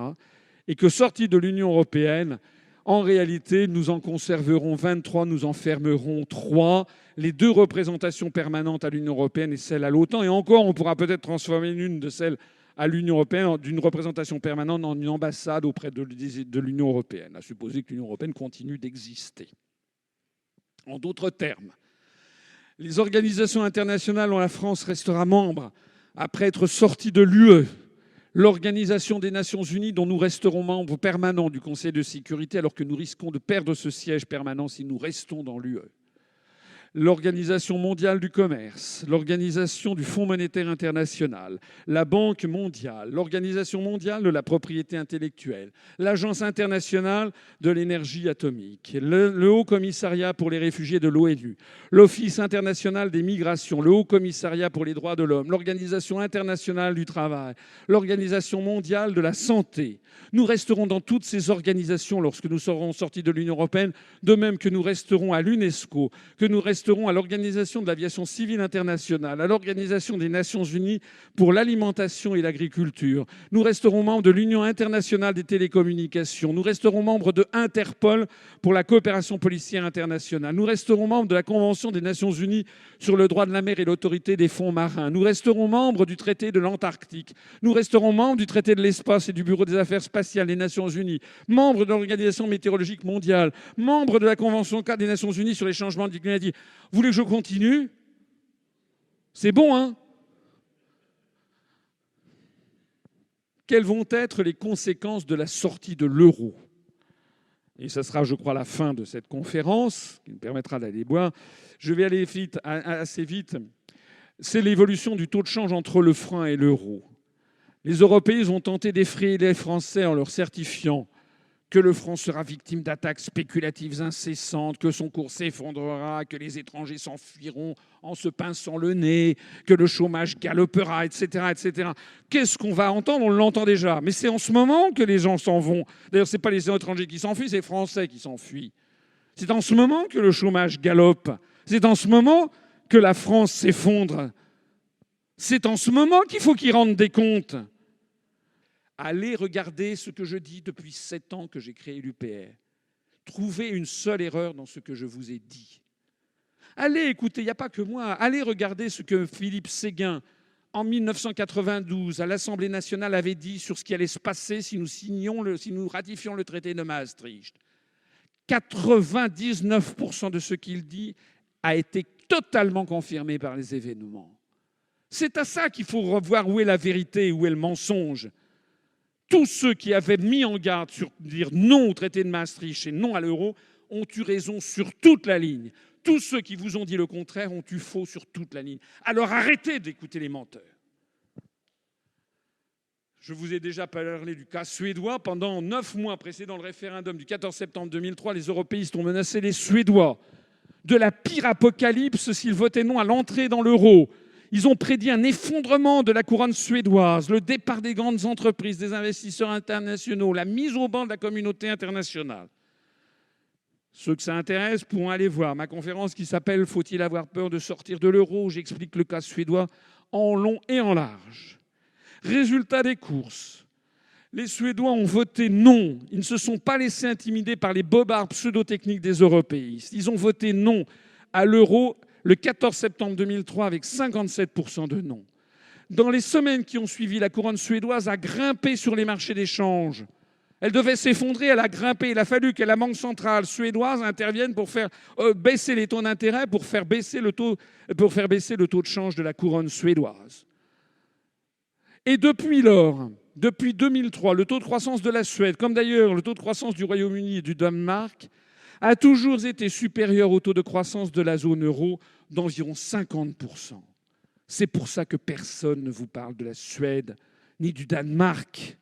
Et que sortis de l'Union européenne, en réalité, nous en conserverons 23, nous en fermerons 3. Les 2 représentations permanentes à l'Union européenne et celle à l'OTAN. Et encore, on pourra peut-être transformer une de celles à l'Union européenne d'une représentation permanente en une ambassade auprès de l'Union européenne, à supposer que l'Union européenne continue d'exister. En d'autres termes, les organisations internationales dont la France restera membre après être sortie de l'UE, l'Organisation des Nations Unies dont nous resterons membres permanents du Conseil de sécurité alors que nous risquons de perdre ce siège permanent si nous restons dans l'UE, l'Organisation mondiale du commerce, l'Organisation du Fonds monétaire international, la Banque mondiale, l'Organisation mondiale de la propriété intellectuelle, l'Agence internationale de l'énergie atomique, le Haut Commissariat pour les réfugiés de l'ONU, l'Office international des migrations, le Haut Commissariat pour les droits de l'homme, l'Organisation internationale du travail, l'Organisation mondiale de la santé. Nous resterons dans toutes ces organisations lorsque nous serons sortis de l'Union européenne, de même que nous resterons à l'UNESCO, que nous resterons à l'Organisation de l'aviation civile internationale, à l'Organisation des Nations unies pour l'alimentation et l'agriculture. Nous resterons membres de l'Union internationale des télécommunications. Nous resterons membres de Interpol pour la coopération policière internationale. Nous resterons membres de la Convention des Nations unies sur le droit de la mer et l'autorité des fonds marins. Nous resterons membres du traité de l'Antarctique. Nous resterons membres du traité de l'espace et du Bureau des affaires spatiales des Nations unies, membres de l'Organisation météorologique mondiale, membres de la Convention cadre des Nations unies sur les changements climatiques. Vous voulez que je continue? C'est bon, hein? Quelles vont être les conséquences de la sortie de l'euro? Et ça sera, je crois, la fin de cette conférence, qui me permettra d'aller boire. Je vais aller vite, assez vite. C'est l'évolution du taux de change entre le franc et l'euro. Les Européens ont tenté d'effrayer les Français en leur certifiant que le franc sera victime d'attaques spéculatives incessantes, que son cours s'effondrera, que les étrangers s'enfuiront en se pinçant le nez, que le chômage galopera, etc., etc. Qu'est-ce qu'on va entendre? On l'entend déjà. Mais c'est en ce moment que les gens s'en vont. D'ailleurs, ce n'est pas les étrangers qui s'enfuient, c'est les Français qui s'enfuient. C'est en ce moment que le chômage galope. C'est en ce moment que la France s'effondre. C'est en ce moment qu'il faut qu'ils rendent des comptes. Allez regarder ce que je dis depuis 7 ans que j'ai créé l'UPR. Trouvez une seule erreur dans ce que je vous ai dit. Allez écoutez, il n'y a pas que moi, allez regarder ce que Philippe Séguin, en 1992, à l'Assemblée nationale, avait dit sur ce qui allait se passer si nous ratifions le traité de Maastricht. 99% de ce qu'il dit a été totalement confirmé par les événements. C'est à ça qu'il faut revoir où est la vérité, où est le mensonge. Tous ceux qui avaient mis en garde sur dire non au traité de Maastricht et non à l'euro ont eu raison sur toute la ligne. Tous ceux qui vous ont dit le contraire ont eu faux sur toute la ligne. Alors arrêtez d'écouter les menteurs. Je vous ai déjà parlé du cas suédois. Pendant 9 mois précédant le référendum du 14 septembre 2003, les européistes ont menacé les Suédois de la pire apocalypse s'ils votaient non à l'entrée dans l'euro. Ils ont prédit un effondrement de la couronne suédoise, le départ des grandes entreprises, des investisseurs internationaux, la mise au banc de la communauté internationale. Ceux que ça intéresse pourront aller voir ma conférence qui s'appelle « Faut-il avoir peur de sortir de l'euro ?» où j'explique le cas suédois en long et en large. Résultat des courses. Les Suédois ont voté non. Ils ne se sont pas laissés intimider par les bobards pseudo-techniques des européistes. Ils ont voté non à l'euro le 14 septembre 2003 avec 57% de non. Dans les semaines qui ont suivi, la couronne suédoise a grimpé sur les marchés d'échange. Elle devait s'effondrer, elle a grimpé. Il a fallu que la banque centrale suédoise intervienne pour faire baisser les taux d'intérêt, pour faire baisser le taux de change de la couronne suédoise. Et depuis lors, depuis 2003, le taux de croissance de la Suède, comme d'ailleurs le taux de croissance du Royaume-Uni et du Danemark, a toujours été supérieur au taux de croissance de la zone euro d'environ 50%. C'est pour ça que personne ne vous parle de la Suède ni du Danemark.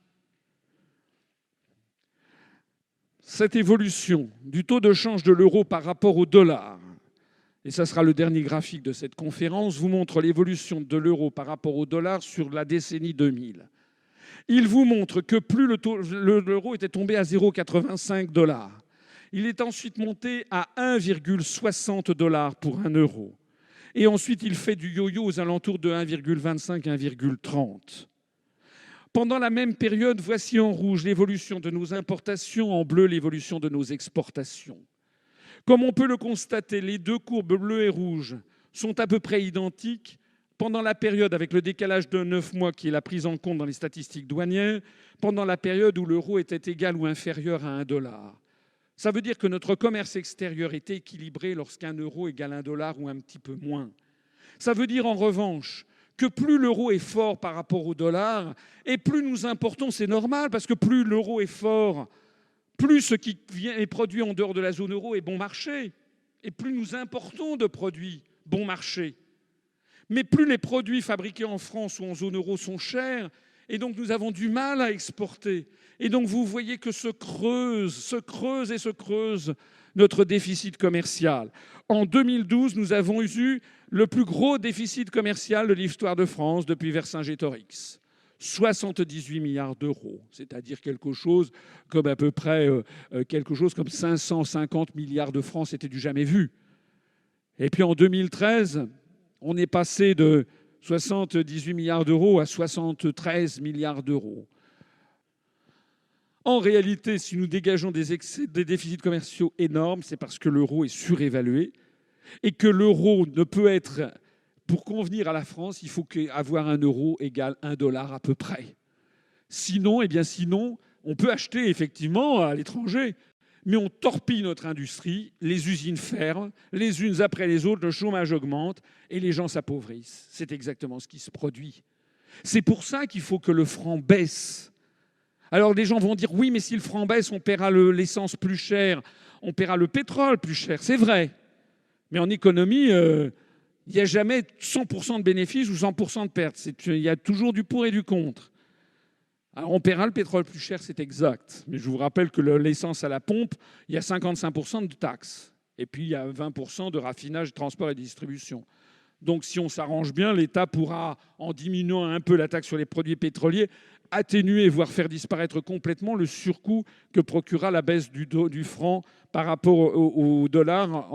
Cette évolution du taux de change de l'euro par rapport au dollar, et ça sera le dernier graphique de cette conférence, vous montre l'évolution de l'euro par rapport au dollar sur la décennie 2000. Il vous montre que plus l'euro était tombé à 0,85 $. Il est ensuite monté à 1,60 $ pour 1 euro. Et ensuite, il fait du yo-yo aux alentours de 1,25, 1,30. Pendant la même période, voici en rouge l'évolution de nos importations, en bleu l'évolution de nos exportations. Comme on peut le constater, les deux courbes bleues et rouges sont à peu près identiques pendant la période avec le décalage de 9 mois qui est la prise en compte dans les statistiques douanières, pendant la période où l'euro était égal ou inférieur à 1 $. Ça veut dire que notre commerce extérieur était équilibré lorsqu'un euro égale 1 $ ou un petit peu moins. Ça veut dire en revanche que plus l'euro est fort par rapport au dollar, et plus nous importons, c'est normal, parce que plus l'euro est fort, plus ce qui est produit en dehors de la zone euro est bon marché, et plus nous importons de produits bon marché. Mais plus les produits fabriqués en France ou en zone euro sont chers, et donc nous avons du mal à exporter. Et donc vous voyez que se creuse notre déficit commercial. En 2012, nous avons eu le plus gros déficit commercial de l'histoire de France depuis Vercingétorix. 78 milliards d'euros, c'est-à-dire quelque chose comme à peu près 550 milliards de francs, c'était du jamais vu. Et puis en 2013, on est passé de 78 milliards d'euros à 73 milliards d'euros. En réalité, si nous dégageons des déficits commerciaux énormes, c'est parce que l'euro est surévalué et que l'euro ne peut être... Pour convenir à la France, il faut avoir 1 euro égale 1 $ à peu près. Sinon, on peut acheter effectivement à l'étranger, mais on torpille notre industrie, les usines ferment, les unes après les autres, le chômage augmente et les gens s'appauvrissent. C'est exactement ce qui se produit. C'est pour ça qu'il faut que le franc baisse. Alors les gens vont dire, oui, mais si le franc baisse, on paiera l'essence plus cher, on paiera le pétrole plus cher. C'est vrai. Mais en économie, il n'y a jamais 100% de bénéfices ou 100% de pertes. Il y a toujours du pour et du contre. Alors on paiera le pétrole plus cher, c'est exact. Mais je vous rappelle que l'essence à la pompe, il y a 55% de taxes. Et puis il y a 20% de raffinage, transport et distribution. Donc si on s'arrange bien, l'État pourra, en diminuant un peu la taxe sur les produits pétroliers, atténuer, voire faire disparaître complètement le surcoût que procurera la baisse du franc par rapport au dollar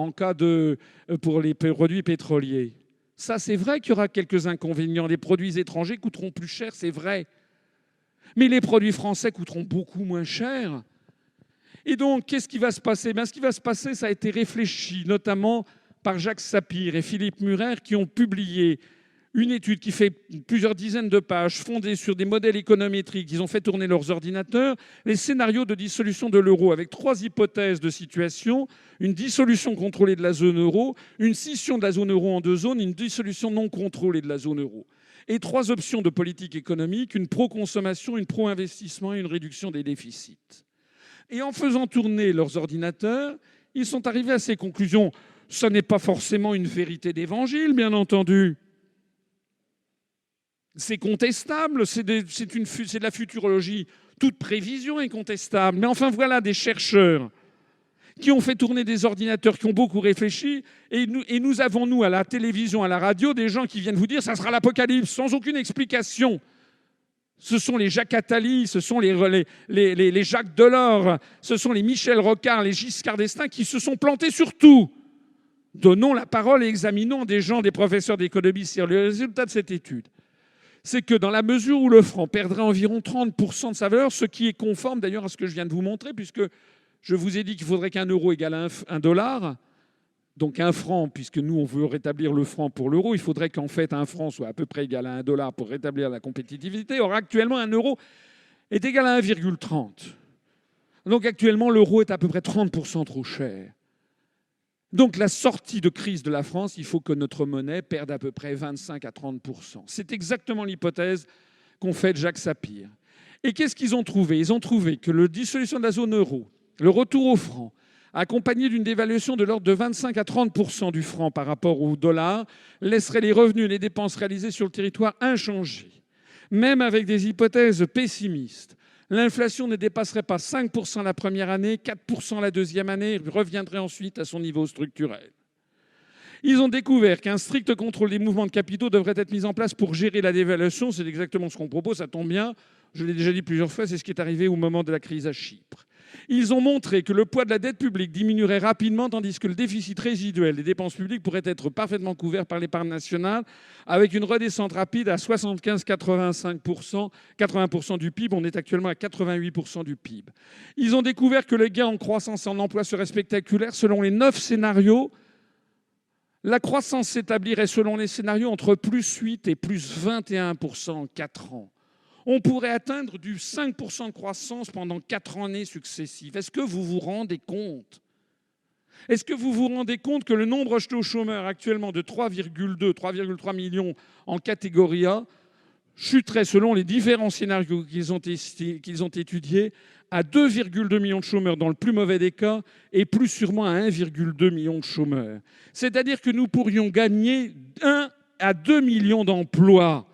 pour les produits pétroliers. Ça, c'est vrai qu'il y aura quelques inconvénients. Les produits étrangers coûteront plus cher, c'est vrai. Mais les produits français coûteront beaucoup moins cher. Et donc, qu'est-ce qui va se passer? Ce qui va se passer, ça a été réfléchi, notamment par Jacques Sapir et Philippe Murer, qui ont publié une étude qui fait plusieurs dizaines de pages, fondée sur des modèles économétriques. Ils ont fait tourner leurs ordinateurs, les scénarios de dissolution de l'euro, avec 3 hypothèses de situation: une dissolution contrôlée de la zone euro, une scission de la zone euro en 2 zones, une dissolution non contrôlée de la zone euro. Et 3 options de politique économique: une pro-consommation, une pro-investissement et une réduction des déficits. Et en faisant tourner leurs ordinateurs, ils sont arrivés à ces conclusions. Ce n'est pas forcément une vérité d'évangile, bien entendu. C'est contestable, c'est de la futurologie. Toute prévision est contestable. Mais enfin, voilà des chercheurs qui ont fait tourner des ordinateurs, qui ont beaucoup réfléchi. Et nous avons, nous, à la télévision, à la radio, des gens qui viennent vous dire « ça sera l'apocalypse » sans aucune explication. Ce sont les Jacques Attali, ce sont les Jacques Delors, ce sont les Michel Rocard, les Giscard d'Estaing qui se sont plantés sur tout. Donnons la parole et examinons des professeurs d'économie sur le résultat de cette étude. C'est que dans la mesure où le franc perdrait environ 30% de sa valeur, ce qui est conforme d'ailleurs à ce que je viens de vous montrer, puisque je vous ai dit qu'il faudrait qu'un euro égale un dollar, donc un franc, puisque nous on veut rétablir le franc pour l'euro, il faudrait qu'en fait un franc soit à peu près égal à un dollar pour rétablir la compétitivité. Or actuellement un euro est égal à 1,30. Donc actuellement l'euro est à peu près 30% trop cher. Donc la sortie de crise de la France, il faut que notre monnaie perde à peu près 25 à 30%. C'est exactement l'hypothèse qu'ont faite Jacques Sapir. Et qu'est-ce qu'ils ont trouvé? Ils ont trouvé que la dissolution de la zone euro, le retour au franc, accompagné d'une dévaluation de l'ordre de 25 à 30% du franc par rapport au dollar, laisserait les revenus et les dépenses réalisées sur le territoire inchangés. Même avec des hypothèses pessimistes, l'inflation ne dépasserait pas 5% la première année, 4% la deuxième année, et reviendrait ensuite à son niveau structurel. Ils ont découvert qu'un strict contrôle des mouvements de capitaux devrait être mis en place pour gérer la dévaluation. C'est exactement ce qu'on propose, ça tombe bien. Je l'ai déjà dit plusieurs fois, c'est ce qui est arrivé au moment de la crise à Chypre. Ils ont montré que le poids de la dette publique diminuerait rapidement, tandis que le déficit résiduel des dépenses publiques pourrait être parfaitement couvert par l'épargne nationale, avec une redescente rapide à 75-85%, 80% du PIB. On est actuellement à 88% du PIB. Ils ont découvert que le gain en croissance et en emploi serait spectaculaire. Selon les 9 scénarios, la croissance s'établirait selon les scénarios entre plus 8 et plus 21% en 4 ans. On pourrait atteindre du 5% de croissance pendant 4 années successives. Est-ce que vous vous rendez compte? Est-ce que vous vous rendez compte que le nombre rejeté aux chômeurs actuellement de 3,2, 3,3 millions en catégorie A chuterait selon les différents scénarios qu'ils ont étudiés à 2,2 millions de chômeurs dans le plus mauvais des cas et plus sûrement à 1,2 million de chômeurs. C'est-à-dire que nous pourrions gagner 1 à 2 millions d'emplois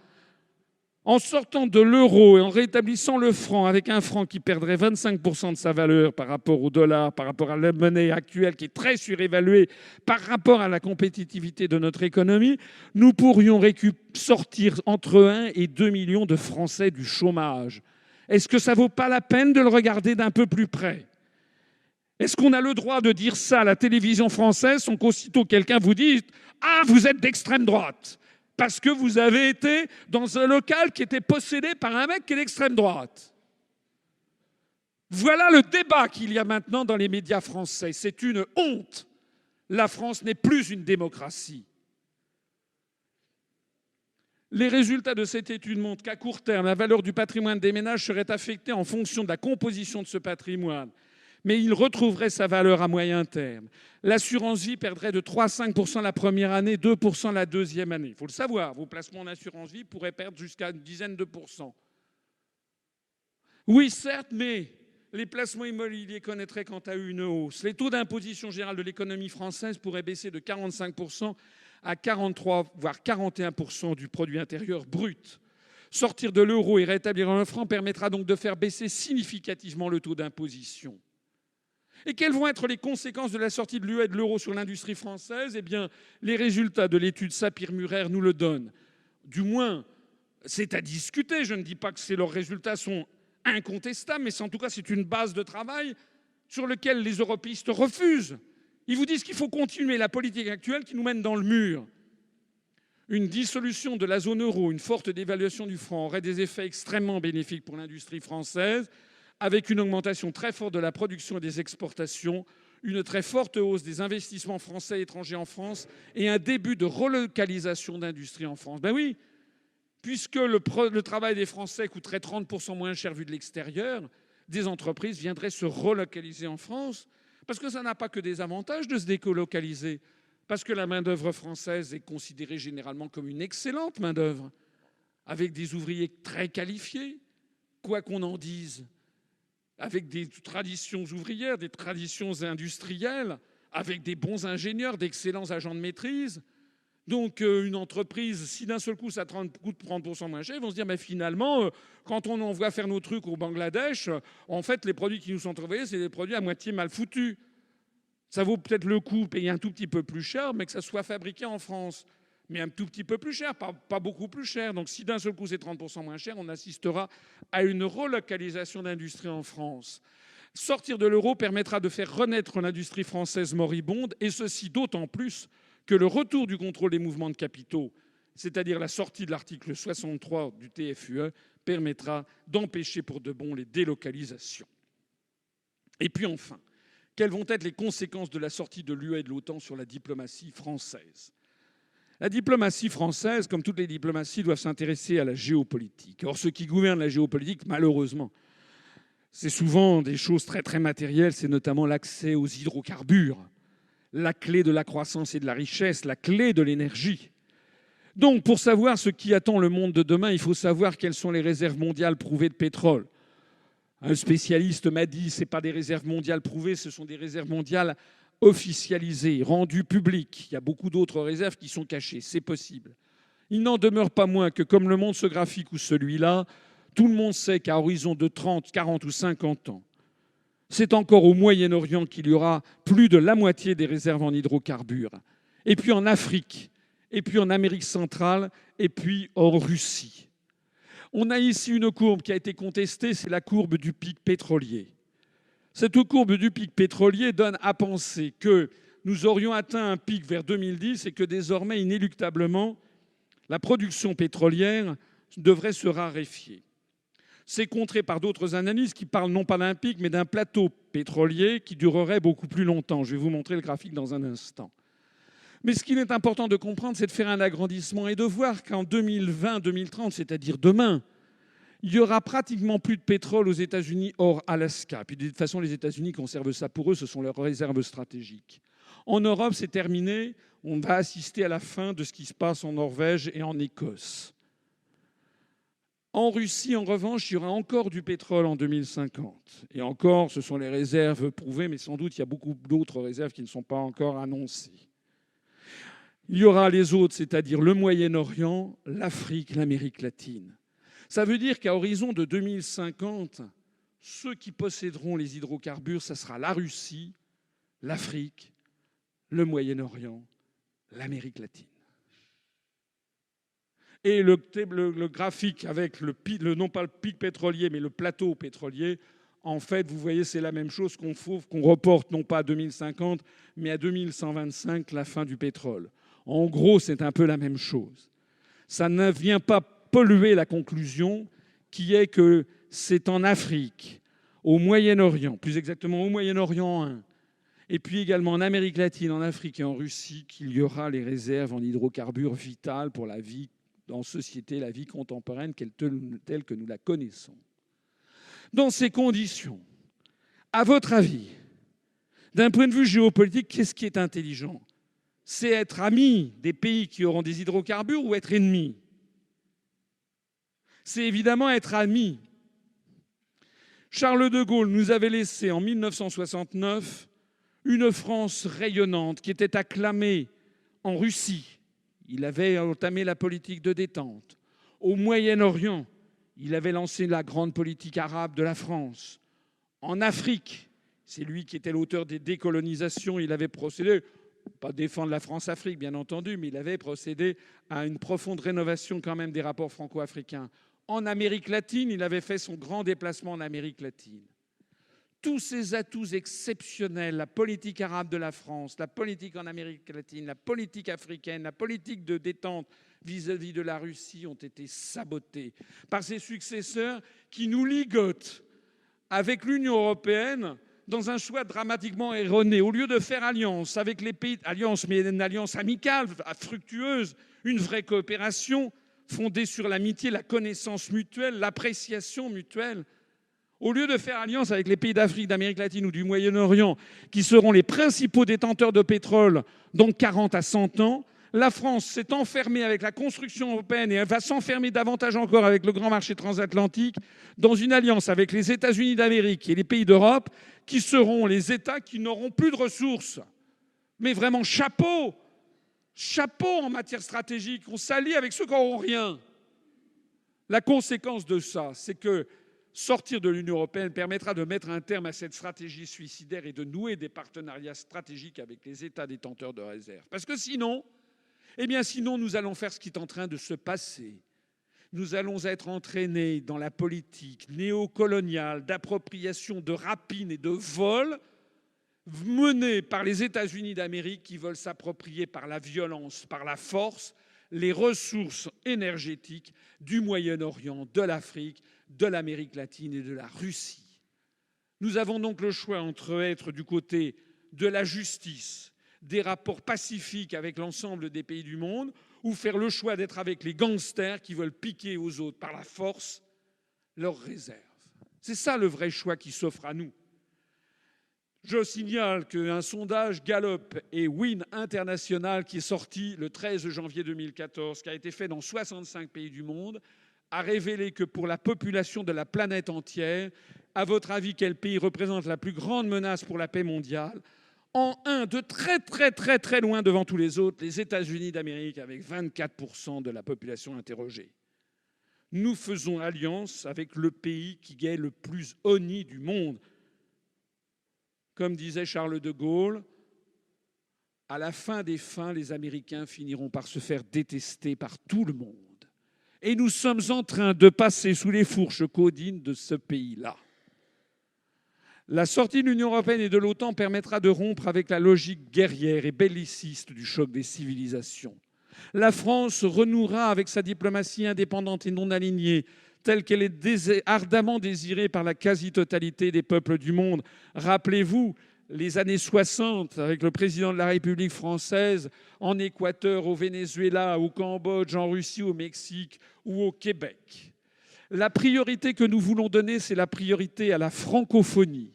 en sortant de l'euro et en rétablissant le franc, avec un franc qui perdrait 25% de sa valeur par rapport au dollar, par rapport à la monnaie actuelle qui est très surévaluée, par rapport à la compétitivité de notre économie, nous pourrions sortir entre 1 et 2 millions de Français du chômage. Est-ce que ça ne vaut pas la peine de le regarder d'un peu plus près? Est-ce qu'on a le droit de dire ça à la télévision française sans qu'aussitôt quelqu'un vous dise « Ah, vous êtes d'extrême droite !» parce que vous avez été dans un local qui était possédé par un mec qui est d'extrême droite. Voilà le débat qu'il y a maintenant dans les médias français. C'est une honte. La France n'est plus une démocratie. Les résultats de cette étude montrent qu'à court terme, la valeur du patrimoine des ménages serait affectée en fonction de la composition de ce patrimoine. Mais il retrouverait sa valeur à moyen terme. L'assurance vie perdrait de 3 à 5% la première année, 2% la deuxième année. Il faut le savoir, vos placements en assurance vie pourraient perdre jusqu'à une dizaine de pourcents. Oui, certes, mais les placements immobiliers connaîtraient quant à eux une hausse. Les taux d'imposition générale de l'économie française pourraient baisser de 45% à 43, voire 41% du produit intérieur brut. Sortir de l'euro et rétablir un franc permettra donc de faire baisser significativement le taux d'imposition. Et quelles vont être les conséquences de la sortie de l'UE et de l'euro sur l'industrie française? Eh bien, les résultats de l'étude Sapir-Murer nous le donnent. Du moins, c'est à discuter. Je ne dis pas que leurs résultats sont incontestables, mais en tout cas, c'est une base de travail sur laquelle les européistes refusent. Ils vous disent qu'il faut continuer la politique actuelle qui nous mène dans le mur. Une dissolution de la zone euro, une forte dévaluation du franc aurait des effets extrêmement bénéfiques pour l'industrie française, avec une augmentation très forte de la production et des exportations, une très forte hausse des investissements français et étrangers en France et un début de relocalisation d'industrie en France. Ben oui, puisque le travail des Français coûterait 30% moins cher vu de l'extérieur, des entreprises viendraient se relocaliser en France, parce que ça n'a pas que des avantages de se délocaliser, parce que la main-d'œuvre française est considérée généralement comme une excellente main-d'œuvre, avec des ouvriers très qualifiés, quoi qu'on en dise, avec des traditions ouvrières, des traditions industrielles, avec des bons ingénieurs, d'excellents agents de maîtrise. Donc une entreprise, si d'un seul coup ça coûte 30% moins cher, ils vont se dire mais finalement, quand on envoie faire nos trucs au Bangladesh, en fait les produits qui nous sont envoyés, c'est des produits à moitié mal foutus. Ça vaut peut-être le coup de payer un tout petit peu plus cher, mais que ça soit fabriqué en France. Mais un tout petit peu plus cher, pas beaucoup plus cher. Donc si d'un seul coup c'est 30% moins cher, on assistera à une relocalisation d'industrie en France. Sortir de l'euro permettra de faire renaître l'industrie française moribonde, et ceci d'autant plus que le retour du contrôle des mouvements de capitaux, c'est-à-dire la sortie de l'article 63 du TFUE, permettra d'empêcher pour de bon les délocalisations. Et puis enfin, quelles vont être les conséquences de la sortie de l'UE et de l'OTAN sur la diplomatie française ? La diplomatie française, comme toutes les diplomaties, doivent s'intéresser à la géopolitique. Or, ce qui gouverne la géopolitique, malheureusement, c'est souvent des choses très très matérielles, c'est notamment l'accès aux hydrocarbures, la clé de la croissance et de la richesse, la clé de l'énergie. Donc, pour savoir ce qui attend le monde de demain, il faut savoir quelles sont les réserves mondiales prouvées de pétrole. Un spécialiste m'a dit, ce n'est pas des réserves mondiales prouvées, ce sont des réserves mondiales officialisées, rendues publiques. Il y a beaucoup d'autres réserves qui sont cachées, c'est possible. Il n'en demeure pas moins que, comme le montre ce graphique ou celui-là, tout le monde sait qu'à horizon de 30, 40 ou 50 ans, c'est encore au Moyen-Orient qu'il y aura plus de la moitié des réserves en hydrocarbures. Et puis en Afrique, et puis en Amérique centrale, et puis en Russie. On a ici une courbe qui a été contestée, c'est la courbe du pic pétrolier. Cette courbe du pic pétrolier donne à penser que nous aurions atteint un pic vers 2010 et que désormais, inéluctablement, la production pétrolière devrait se raréfier. C'est contré par d'autres analyses qui parlent non pas d'un pic, mais d'un plateau pétrolier qui durerait beaucoup plus longtemps. Je vais vous montrer le graphique dans un instant. Mais ce qu'il est important de comprendre, c'est de faire un agrandissement et de voir qu'en 2020-2030, c'est-à-dire demain, il y aura pratiquement plus de pétrole aux États-Unis hors Alaska. Puis de toute façon, les États-Unis conservent ça pour eux, ce sont leurs réserves stratégiques. En Europe, c'est terminé. On va assister à la fin de ce qui se passe en Norvège et en Écosse. En Russie, en revanche, il y aura encore du pétrole en 2050. Et encore, ce sont les réserves prouvées, mais sans doute, il y a beaucoup d'autres réserves qui ne sont pas encore annoncées. Il y aura les autres, c'est-à-dire le Moyen-Orient, l'Afrique, l'Amérique latine. Ça veut dire qu'à horizon de 2050, ceux qui posséderont les hydrocarbures, ça sera la Russie, l'Afrique, le Moyen-Orient, l'Amérique latine. Et le graphique avec non pas le pic pétrolier, mais le plateau pétrolier, en fait, vous voyez, c'est la même chose qu'on reporte non pas à 2050, mais à 2125, la fin du pétrole. En gros, c'est un peu la même chose. Ça ne vient pas polluer la conclusion qui est que c'est en Afrique, au Moyen-Orient, plus exactement au Moyen-Orient 1, et puis également en Amérique latine, en Afrique et en Russie, qu'il y aura les réserves en hydrocarbures vitales pour la vie en société, la vie contemporaine telle que nous la connaissons. Dans ces conditions, à votre avis, d'un point de vue géopolitique, qu'est-ce qui est intelligent ? C'est être ami des pays qui auront des hydrocarbures ou être ennemi ? C'est évidemment être ami. Charles de Gaulle nous avait laissé en 1969 une France rayonnante qui était acclamée en Russie. Il avait entamé la politique de détente. Au Moyen-Orient, il avait lancé la grande politique arabe de la France. En Afrique, c'est lui qui était l'auteur des décolonisations. Il avait procédé, pas défendre la France-Afrique bien entendu, mais il avait procédé à une profonde rénovation quand même des rapports franco-africains. En Amérique latine, il avait fait son grand déplacement en Amérique latine. tous ces atouts exceptionnels, la politique arabe de la France, la politique en Amérique latine, la politique africaine, la politique de détente vis-à-vis de la Russie ont été sabotés par ses successeurs qui nous ligotent avec l'Union européenne dans un choix dramatiquement erroné. Au lieu de faire alliance avec les pays, alliance, mais une alliance amicale, fructueuse, une vraie coopération fondée sur l'amitié, la connaissance mutuelle, l'appréciation mutuelle, au lieu de faire alliance avec les pays d'Afrique, d'Amérique latine ou du Moyen-Orient, qui seront les principaux détenteurs de pétrole dans 40 à 100 ans, la France s'est enfermée avec la construction européenne et elle va s'enfermer davantage encore avec le grand marché transatlantique dans une alliance avec les États-Unis d'Amérique et les pays d'Europe qui seront les États qui n'auront plus de ressources. Mais vraiment, chapeau en matière stratégique. On s'allie avec ceux qui n'auront rien. La conséquence de ça, c'est que sortir de l'Union européenne permettra de mettre un terme à cette stratégie suicidaire et de nouer des partenariats stratégiques avec les États détenteurs de réserves. Parce que sinon, nous allons faire ce qui est en train de se passer. Nous allons être entraînés dans la politique néocoloniale d'appropriation, de rapine et de vol menée par les États-Unis d'Amérique qui veulent s'approprier par la violence, par la force, les ressources énergétiques du Moyen-Orient, de l'Afrique, de l'Amérique latine et de la Russie. Nous avons donc le choix entre être du côté de la justice, des rapports pacifiques avec l'ensemble des pays du monde, ou faire le choix d'être avec les gangsters qui veulent piquer aux autres par la force leurs réserves. C'est ça le vrai choix qui s'offre à nous. Je signale qu'un sondage Gallup et Win International qui est sorti le 13 janvier 2014, qui a été fait dans 65 pays du monde, a révélé que pour la population de la planète entière, à votre avis, quel pays représente la plus grande menace pour la paix mondiale ? En un, de très loin devant tous les autres, les États-Unis d'Amérique avec 24% de la population interrogée. Nous faisons alliance avec le pays qui est le plus honni du monde. Comme disait Charles de Gaulle, à la fin des fins, les Américains finiront par se faire détester par tout le monde. Et nous sommes en train de passer sous les fourches caudines de ce pays-là. La sortie de l'Union européenne et de l'OTAN permettra de rompre avec la logique guerrière et belliciste du choc des civilisations. La France renouera avec sa diplomatie indépendante et non alignée, telle qu'elle est ardemment désirée par la quasi-totalité des peuples du monde. Rappelez-vous les années 60 avec le président de la République française en Équateur, au Venezuela, au Cambodge, en Russie, au Mexique ou au Québec. La priorité que nous voulons donner, c'est la priorité à la francophonie.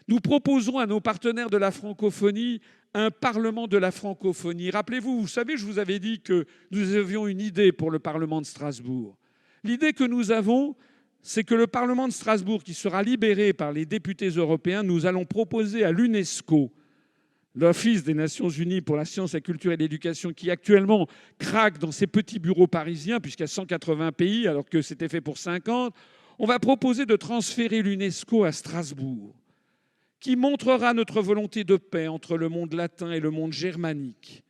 Nous proposons à nos partenaires de la francophonie un parlement de la francophonie. Rappelez-vous, vous savez, je vous avais dit que nous avions une idée pour le parlement de Strasbourg. L'idée que nous avons, c'est que le parlement de Strasbourg, qui sera libéré par les députés européens, nous allons proposer à l'UNESCO, l'Office des Nations Unies pour la science, la culture et l'éducation, qui actuellement craque dans ses petits bureaux parisiens, puisqu'il y a 180 pays, alors que c'était fait pour 50, on va proposer de transférer l'UNESCO à Strasbourg, qui montrera notre volonté de paix entre le monde latin et le monde germanique,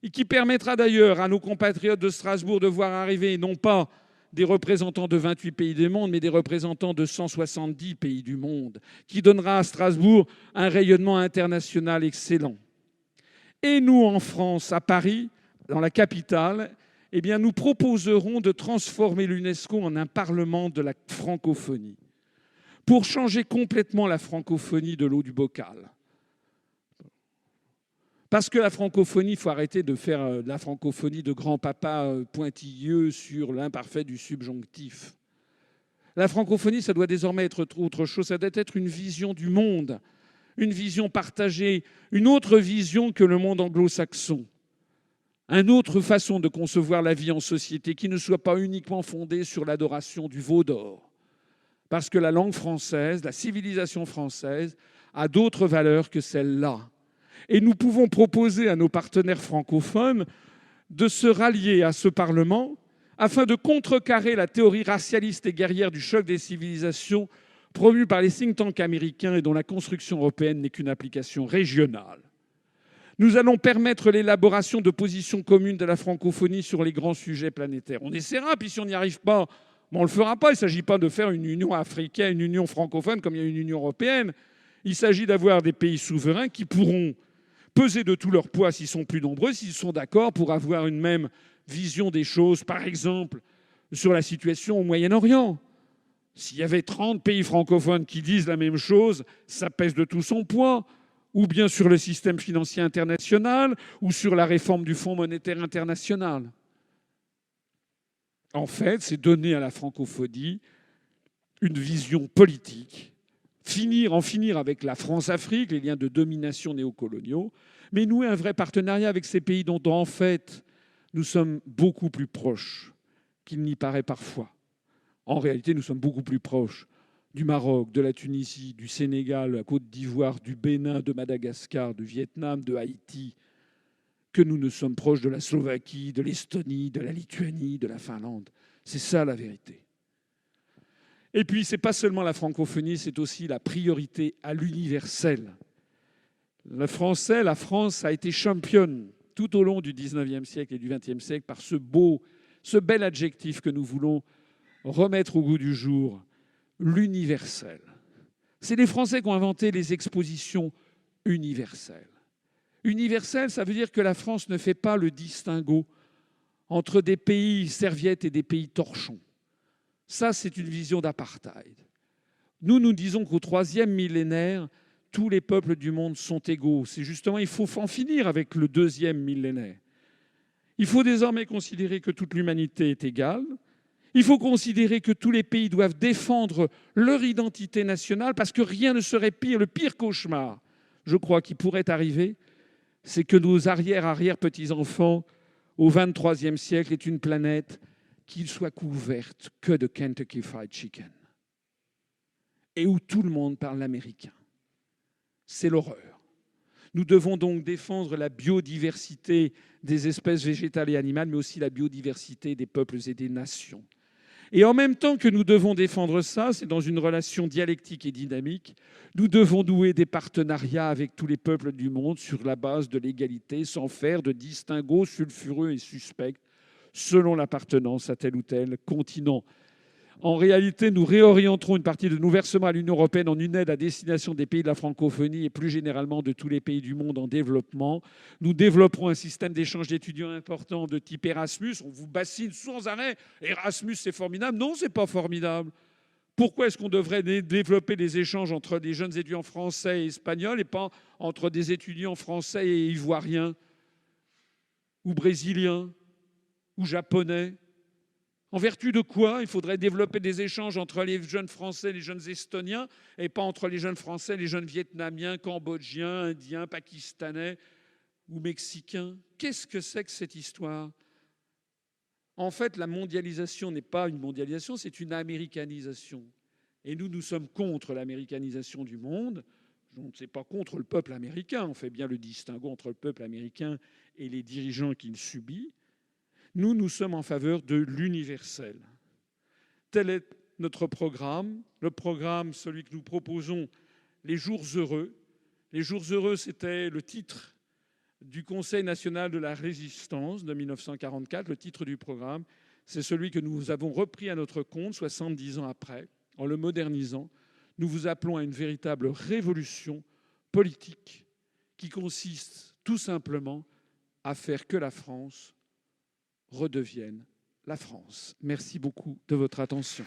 et qui permettra d'ailleurs à nos compatriotes de Strasbourg de voir arriver non pas des représentants de 28 pays du monde, mais des représentants de 170 pays du monde, qui donnera à Strasbourg un rayonnement international excellent. Et nous, en France, à Paris, dans la capitale, nous proposerons de transformer l'UNESCO en un parlement de la francophonie, pour changer complètement la francophonie de l'eau du bocal. Parce que la francophonie, il faut arrêter de faire de la francophonie de grand-papa pointilleux sur l'imparfait du subjonctif. La francophonie, ça doit désormais être autre chose. Ça doit être une vision du monde, une vision partagée, une autre vision que le monde anglo-saxon. Une autre façon de concevoir la vie en société qui ne soit pas uniquement fondée sur l'adoration du veau d'or. Parce que la langue française, la civilisation française, a d'autres valeurs que celles-là. Et nous pouvons proposer à nos partenaires francophones de se rallier à ce Parlement afin de contrecarrer la théorie racialiste et guerrière du choc des civilisations promue par les think tanks américains et dont la construction européenne n'est qu'une application régionale. Nous allons permettre l'élaboration de positions communes de la francophonie sur les grands sujets planétaires. On essaiera, puis si on n'y arrive pas, on ne le fera pas. Il ne s'agit pas de faire une union africaine, une union francophone comme il y a une union européenne. Il s'agit d'avoir des pays souverains qui pourront peser de tout leur poids s'ils sont plus nombreux, s'ils sont d'accord pour avoir une même vision des choses, par exemple sur la situation au Moyen-Orient. S'il y avait 30 pays francophones qui disent la même chose, ça pèse de tout son poids. Ou bien sur le système financier international, ou sur la réforme du Fonds monétaire international. En fait, c'est donner à la francophonie une vision politique, en finir avec la France-Afrique, les liens de domination néocoloniaux, mais nouer un vrai partenariat avec ces pays dont, en fait, nous sommes beaucoup plus proches qu'il n'y paraît parfois. En réalité, nous sommes beaucoup plus proches du Maroc, de la Tunisie, du Sénégal, de la Côte d'Ivoire, du Bénin, de Madagascar, du Vietnam, de Haïti, que nous ne sommes proches de la Slovaquie, de l'Estonie, de la Lituanie, de la Finlande. C'est ça la vérité. Et puis, ce n'est pas seulement la francophonie, c'est aussi la priorité à l'universel. Le français, la France a été championne tout au long du XIXe siècle et du XXe siècle par ce bel adjectif que nous voulons remettre au goût du jour, l'universel. C'est les Français qui ont inventé les expositions universelles. Universel, ça veut dire que la France ne fait pas le distinguo entre des pays serviettes et des pays torchons. Ça, c'est une vision d'apartheid. Nous disons qu'au troisième millénaire, tous les peuples du monde sont égaux. C'est justement, il faut en finir avec le deuxième millénaire. Il faut désormais considérer que toute l'humanité est égale. Il faut considérer que tous les pays doivent défendre leur identité nationale parce que rien ne serait pire. Le pire cauchemar, je crois, qui pourrait arriver, c'est que nos arrière-petits-enfants, au XXIIIe siècle, aient une planète qui ne soit couverte que de Kentucky Fried Chicken et où tout le monde parle l'américain. C'est l'horreur. Nous devons donc défendre la biodiversité des espèces végétales et animales, mais aussi la biodiversité des peuples et des nations. Et en même temps que nous devons défendre ça, c'est dans une relation dialectique et dynamique, nous devons nouer des partenariats avec tous les peuples du monde sur la base de l'égalité, sans faire de distinguo sulfureux et suspect selon l'appartenance à tel ou tel continent. En réalité, nous réorienterons une partie de nos versements à l'Union européenne en une aide à destination des pays de la francophonie et plus généralement de tous les pays du monde en développement. Nous développerons un système d'échange d'étudiants important de type Erasmus. On vous bassine sans arrêt. Erasmus, c'est formidable. Non, c'est pas formidable. Pourquoi est-ce qu'on devrait développer des échanges entre des jeunes étudiants français et espagnols et pas entre des étudiants français et ivoiriens ou brésiliens ou japonais? En vertu de quoi il faudrait développer des échanges entre les jeunes Français et les jeunes Estoniens et pas entre les jeunes Français et les jeunes Vietnamiens, Cambodgiens, Indiens, Pakistanais ou Mexicains? Qu'est-ce que c'est que cette histoire? En fait, la mondialisation n'est pas une mondialisation, c'est une américanisation. Et nous sommes contre l'américanisation du monde. On ne pas contre le peuple américain. On fait bien le distinguo entre le peuple américain et les dirigeants qu'il subit. Nous sommes en faveur de l'universel. Tel est notre programme. Le programme, celui que nous proposons, les Jours heureux. Les Jours heureux, c'était le titre du Conseil national de la résistance de 1944. Le titre du programme, c'est celui que nous avons repris à notre compte 70 ans après, en le modernisant. Nous vous appelons à une véritable révolution politique qui consiste tout simplement à faire que la France redevienne la France. Merci beaucoup de votre attention.